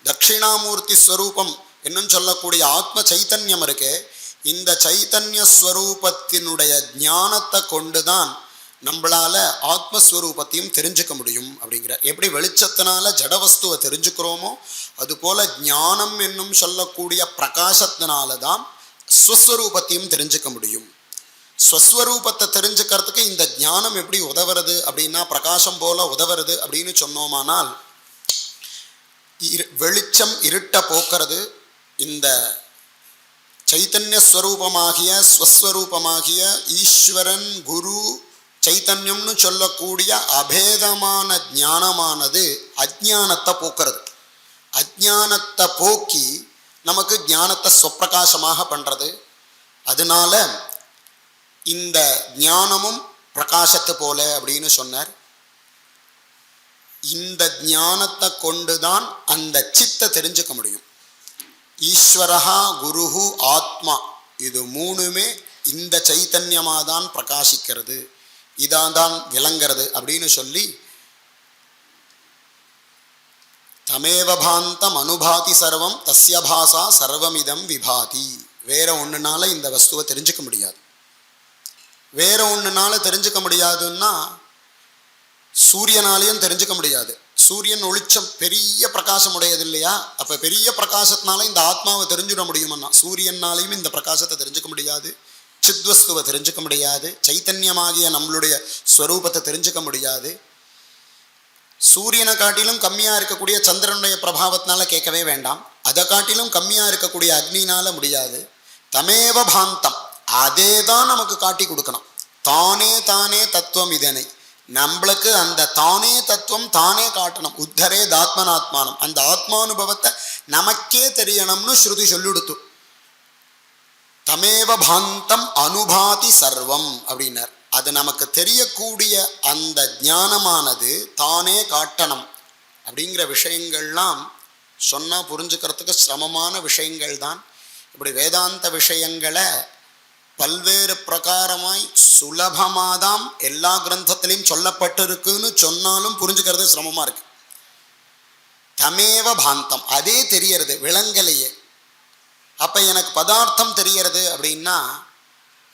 தட்சிணாமூர்த்தி ஸ்வரூபம் என்னன்னு சொல்லக்கூடிய ஆத்ம சைத்தன்யம் இருக்கு. இந்த சைத்தன்ய ஸ்வரூபத்தினுடைய ஞானத்தை கொண்டுதான் நம்மளால ஆத்மஸ்வரூபத்தையும் தெரிஞ்சுக்க முடியும் அப்படிங்கிற. எப்படி வெளிச்சத்தினால ஜடவஸ்துவை தெரிஞ்சுக்கிறோமோ அதுபோல ஞானம் என்னும் சொல்லக்கூடிய பிரகாசத்தினால தான் ஸ்வஸ்வரூபத்தையும் தெரிஞ்சுக்க முடியும். ஸ்வஸ்வரூபத்தை தெரிஞ்சுக்கிறதுக்கு இந்த ஞானம் எப்படி உதவுறது அப்படின்னா, பிரகாசம் போல உதவுறது அப்படின்னு சொன்னோமானால், வெளிச்சம் இருட்ட போக்குறது இந்த சைத்தன்ய ஸ்வரூபமாகிய ஸ்வஸ்வரூபமாகிய ஈஸ்வரன் குரு சைத்தன்யம்னு சொல்லக்கூடிய அபேதமான ஞானமானது அஜ்ஞானத்தை போக்குறது. அஜ்ஞானத்தை போக்கி நமக்கு ஞானத்தை ஸ்வப்பிரகாசமாக பண்ணுறது. அதனால இந்த ஞானமும் பிரகாசத்து போல அப்படின்னு சொன்னார். இந்த ஞானத்தை கொண்டுதான் அந்த சித்தை தெரிஞ்சுக்க முடியும். ஈஸ்வரஹா குருஹு ஆத்மா இது மூணுமே இந்த சைத்தன்யமாக தான் பிரகாசிக்கிறது, இதான் தான் விளங்கிறது அப்படின்னு சொல்லி தமேவ பாந்தம் அனுபாதி சர்வம் தஸ்ய பாசா சர்வமிதம் விபாதி. வேற ஒன்றுனால இந்த வஸ்துவை தெரிஞ்சுக்க முடியாது. வேற ஒன்றுனால தெரிஞ்சுக்க முடியாதுன்னா சூரியனாலையும் தெரிஞ்சுக்க முடியாது. சூரியன் ஒளிச்சம் பெரிய பிரகாசம் உடையது இல்லையா? அப்போ பெரிய பிரகாசத்தினால இந்த ஆத்மாவை தெரிஞ்சுட முடியுமன்னா சூரியனாலையும் இந்த பிரகாசத்தை தெரிஞ்சுக்க முடியாது, சித்வஸ்துவை தெரிஞ்சுக்க முடியாது, சைத்தன்யமாகிய நம்மளுடைய ஸ்வரூபத்தை தெரிஞ்சுக்க முடியாது. சூரியனை காட்டிலும் கம்மியாக இருக்கக்கூடிய சந்திரனுடைய பிரபாவத்தினால கேட்கவே வேண்டாம். அதை காட்டிலும் கம்மியாக இருக்கக்கூடிய அக்னினால முடியாது. தமேவ பாந்தம் அதே தான் நமக்கு காட்டி கொடுக்கணும். தானே தானே தத்துவம் இதனை நம்மளுக்கு அந்த தானே தத்துவம் தானே காட்டணும். உத்தரே தாத்மனாத்மானம் அந்த ஆத்மானுபவத்தை நமக்கே தெரியணும்னு ஸ்ருதி சொல்லிடுத்து. தமேவ பாந்தம் அனுபாதி சர்வம் அப்படின்னார். அது நமக்கு தெரியக்கூடிய அந்த ஞானமானது தானே காட்டணும் அப்படிங்கிற விஷயங்கள்லாம் சொன்னால் புரிஞ்சுக்கிறதுக்கு சிரமமான விஷயங்கள் தான். இப்படி வேதாந்த விஷயங்களை பல்வேறு பிரகாரமாய் சுலபமாக தான் எல்லா கிரந்தத்திலையும் சொல்லப்பட்டிருக்குன்னு சொன்னாலும் புரிஞ்சுக்கிறது சிரமமாக இருக்கு. தமேவ பாந்தம் அதே தெரியறது விளங்கலையே. அப்போ எனக்கு பதார்த்தம் தெரியறது அப்படின்னா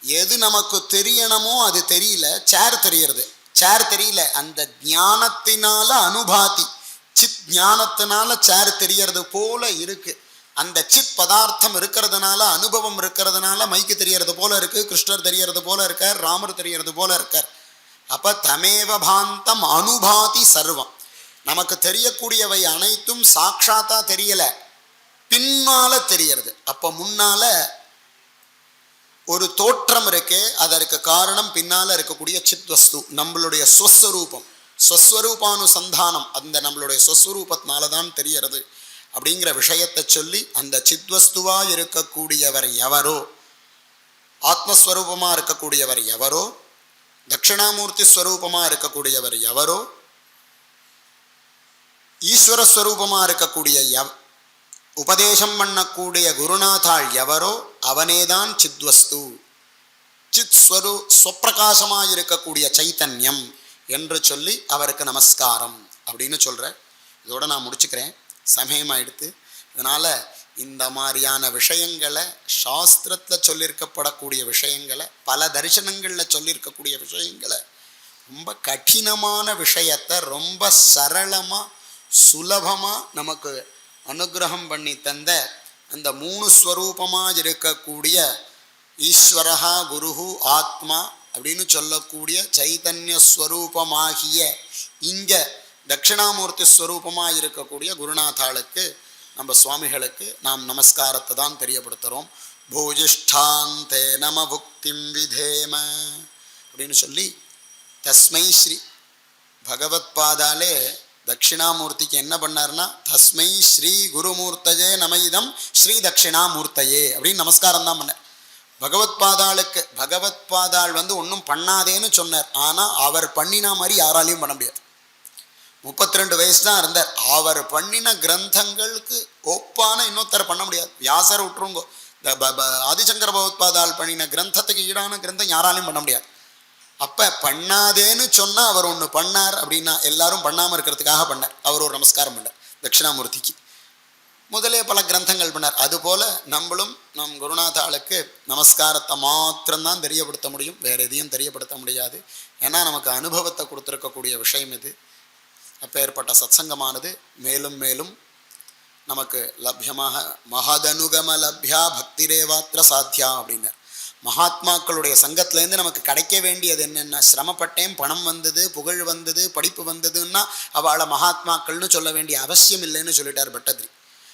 எது நமக்கு தெரியணுமோ அது தெரியல. சேர் தெரியறது, சேர் தெரியல. அந்த ஞானத்தினால அனுபாதி சித் ஞானத்தினால சேர் தெரியறது போல இருக்கு. அந்த சித் பதார்த்தம் இருக்கிறதுனால அனுபவம் இருக்கிறதுனால மைக்கு தெரியறது போல இருக்கு, கிருஷ்ணர் தெரியறது போல இருக்கார், ராமர் தெரியறது போல இருக்கார். அப்ப தமேவ பாந்தம் அனுபாதி சர்வம். நமக்கு தெரியக்கூடியவை அனைத்தும் சாட்சாத்தா தெரியல, பின்னால தெரியறது. அப்ப முன்னால ஒரு தோற்றம் இருக்கே, அதற்கு காரணம் பின்னால இருக்கக்கூடிய சித் வஸ்து நம்மளுடைய ஸ்வஸ்வரூபம். ஸ்வஸ்வரூபானுசந்தானம் அந்த நம்மளுடைய ஸ்வஸ்வரூபத்தினாலதான் தெரியறது அப்படிங்கிற விஷயத்தை சொல்லி அந்த சித்வஸ்துவா இருக்கக்கூடியவர் எவரோ, ஆத்மஸ்வரூபமா இருக்கக்கூடியவர் எவரோ, தட்சிணாமூர்த்தி ஸ்வரூபமா இருக்கக்கூடியவர் எவரோ, ஈஸ்வரஸ்வரூபமா இருக்கக்கூடிய உபதேசம் பண்ணக்கூடிய குருநாதாள் எவரோ அவனேதான் சித்வஸ்து, சித் ஸ்வப்பிரகாசமாக இருக்கக்கூடிய சைத்தன்யம் என்று சொல்லி அவருக்கு நமஸ்காரம் அப்படின்னு சொல்ற. இதோட நான் முடிச்சுக்கிறேன், சமயமாயிடுத்து. அதனால் இந்த மாதிரியான விஷயங்களை சாஸ்திரத்தில் சொல்லியிருக்கப்படக்கூடிய விஷயங்களை, பல தரிசனங்களில் சொல்லியிருக்கக்கூடிய விஷயங்களை, ரொம்ப கடினமான விஷயத்தை ரொம்ப சரளமாக சுலபமாக நமக்கு அனுகிரகம் பண்ணி தந்த அந்த மூணு ஸ்வரூபமாக இருக்கக்கூடிய ஈஸ்வரஹா குருஹு ஆத்மா அப்படின்னு சொல்லக்கூடிய சைதன்ய ஸ்வரூபமாகிய இங்கே தட்சிணாமூர்த்தி ஸ்வரூபமாக இருக்கக்கூடிய குருநாதாளுக்கு நம்ம சுவாமிகளுக்கு நாம் நமஸ்காரத்தை தான் தெரியப்படுத்துகிறோம். பூஜிஷ்டாந்தே நம புக்திம் விதேம அப்படின்னு சொல்லி தஸ்மை ஸ்ரீ பகவத் பாதாலே தட்சிணாமூர்த்திக்கு என்ன பண்ணார்னா தஸ்மை ஸ்ரீ குருமூர்த்தஜே நமயிதம் ஸ்ரீ தட்சிணாமூர்த்தையே அப்படின்னு நமஸ்காரம் தான் பண்ணார். பகவத் பாதாளுக்கு பகவத் பாதாள் ஒன்றும் பண்ணாதேன்னு சொன்னார். ஆனால் அவர் பண்ணினா மாதிரி யாராலையும் பண்ண முடியாது. 32 வயசு தான் இருந்தார். அவர் பண்ணின கிரந்தங்களுக்கு ஒப்பான இன்னொருத்தர் பண்ண முடியாது. வியாசர் விட்டுருங்கோ, இந்த ஆதிசங்கர பகவத்பாதால் பண்ணின கிரந்தத்துக்கு ஈடான கிரந்தம் யாராலையும் பண்ண முடியாது. அப்போ பண்ணாதேன்னு சொன்னால் அவர் ஒன்று பண்ணார் அப்படின்னா எல்லாரும் பண்ணாமல் இருக்கிறதுக்காக பண்ணார். அவர் ஒரு நமஸ்காரம் பண்ணார் தட்சிணாமூர்த்திக்கு. முதலே பல கிரந்தங்கள் பண்ணார். அதுபோல் நம்மளும் நம் குருநாதாளுக்கு நமஸ்காரத்தை மாத்திரம்தான் தெரியப்படுத்த முடியும், வேறு எதையும் தெரியப்படுத்த முடியாது. ஏன்னா நமக்கு அனுபவத்தை கொடுத்துருக்கக்கூடிய விஷயம் இது. அப்பேற்பட்ட சத்சங்கமானது மேலும் மேலும் நமக்கு லப்யமாக மகதனுகம லப்யா பக்திரேவாத்திர சாத்தியா அப்படின்னார். மகாத்மாக்களுடைய சங்கத்திலேருந்து நமக்கு கிடைக்க வேண்டியது என்னென்ன? சிரமப்பட்டேன், பணம் வந்தது, புகழ் வந்தது, படிப்பு வந்ததுன்னா அவளை மகாத்மாக்கள்னு சொல்ல வேண்டிய அவசியம் இல்லைன்னு சொல்லிட்டார் பட்டதிரி.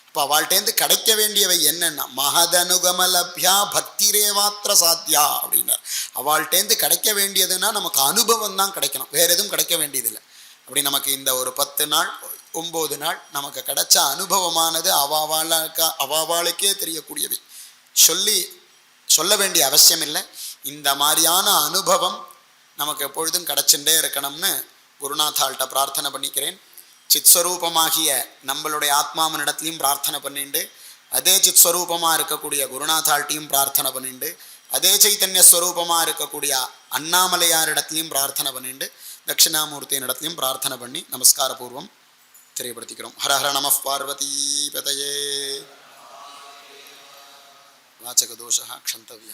இப்போ அவள்கிட்டேருந்து கிடைக்க வேண்டியவை என்னென்னா மகதனுகம லப்யா பக்திரேவாத்திர சாத்தியா அப்படின்னார். அவள்கிட்டேருந்து கிடைக்க வேண்டியதுன்னா நமக்கு அனுபவம் தான் கிடைக்கணும், வேறு எதுவும் கிடைக்க வேண்டியதில்லை. அப்படி நமக்கு இந்த ஒரு 10 நாள் 9 நாள் நமக்கு கிடைச்ச அனுபவமானது அவாவாளுக்கே தெரியக்கூடியவை, சொல்ல வேண்டிய அவசியம் இல்லை. இந்த மாதிரியான அனுபவம் நமக்கு எப்பொழுதும் கிடைச்சுட்டே இருக்கணும்னு குருநாதாள்கிட்ட பிரார்த்தனை பண்ணிக்கிறேன். சித்ஸ்வரூபமாகிய நம்மளுடைய ஆத்மாவனிடத்துலையும் பிரார்த்தனை பண்ணிண்டு, அதே சித்ஸ்வரூபமாக இருக்கக்கூடிய குருநாதாள்கிட்டையும் பிரார்த்தனை பண்ணிண்டு, அதே சைத்தன்ய ஸ்வரூபமாக இருக்கக்கூடிய அண்ணாமலையாரிடத்துலையும் பிரார்த்தனை பண்ணிண்டு, தட்சிணாமூர்த்தியின் இடத்துலையும் பிரார்த்தனை பண்ணி நமஸ்காரபூர்வம் தெரியப்படுத்திக்கிறோம். ஹர ஹர நம பார்வதி பதயே. வாச்சக தோஷ க்ஷந்தவ்ய.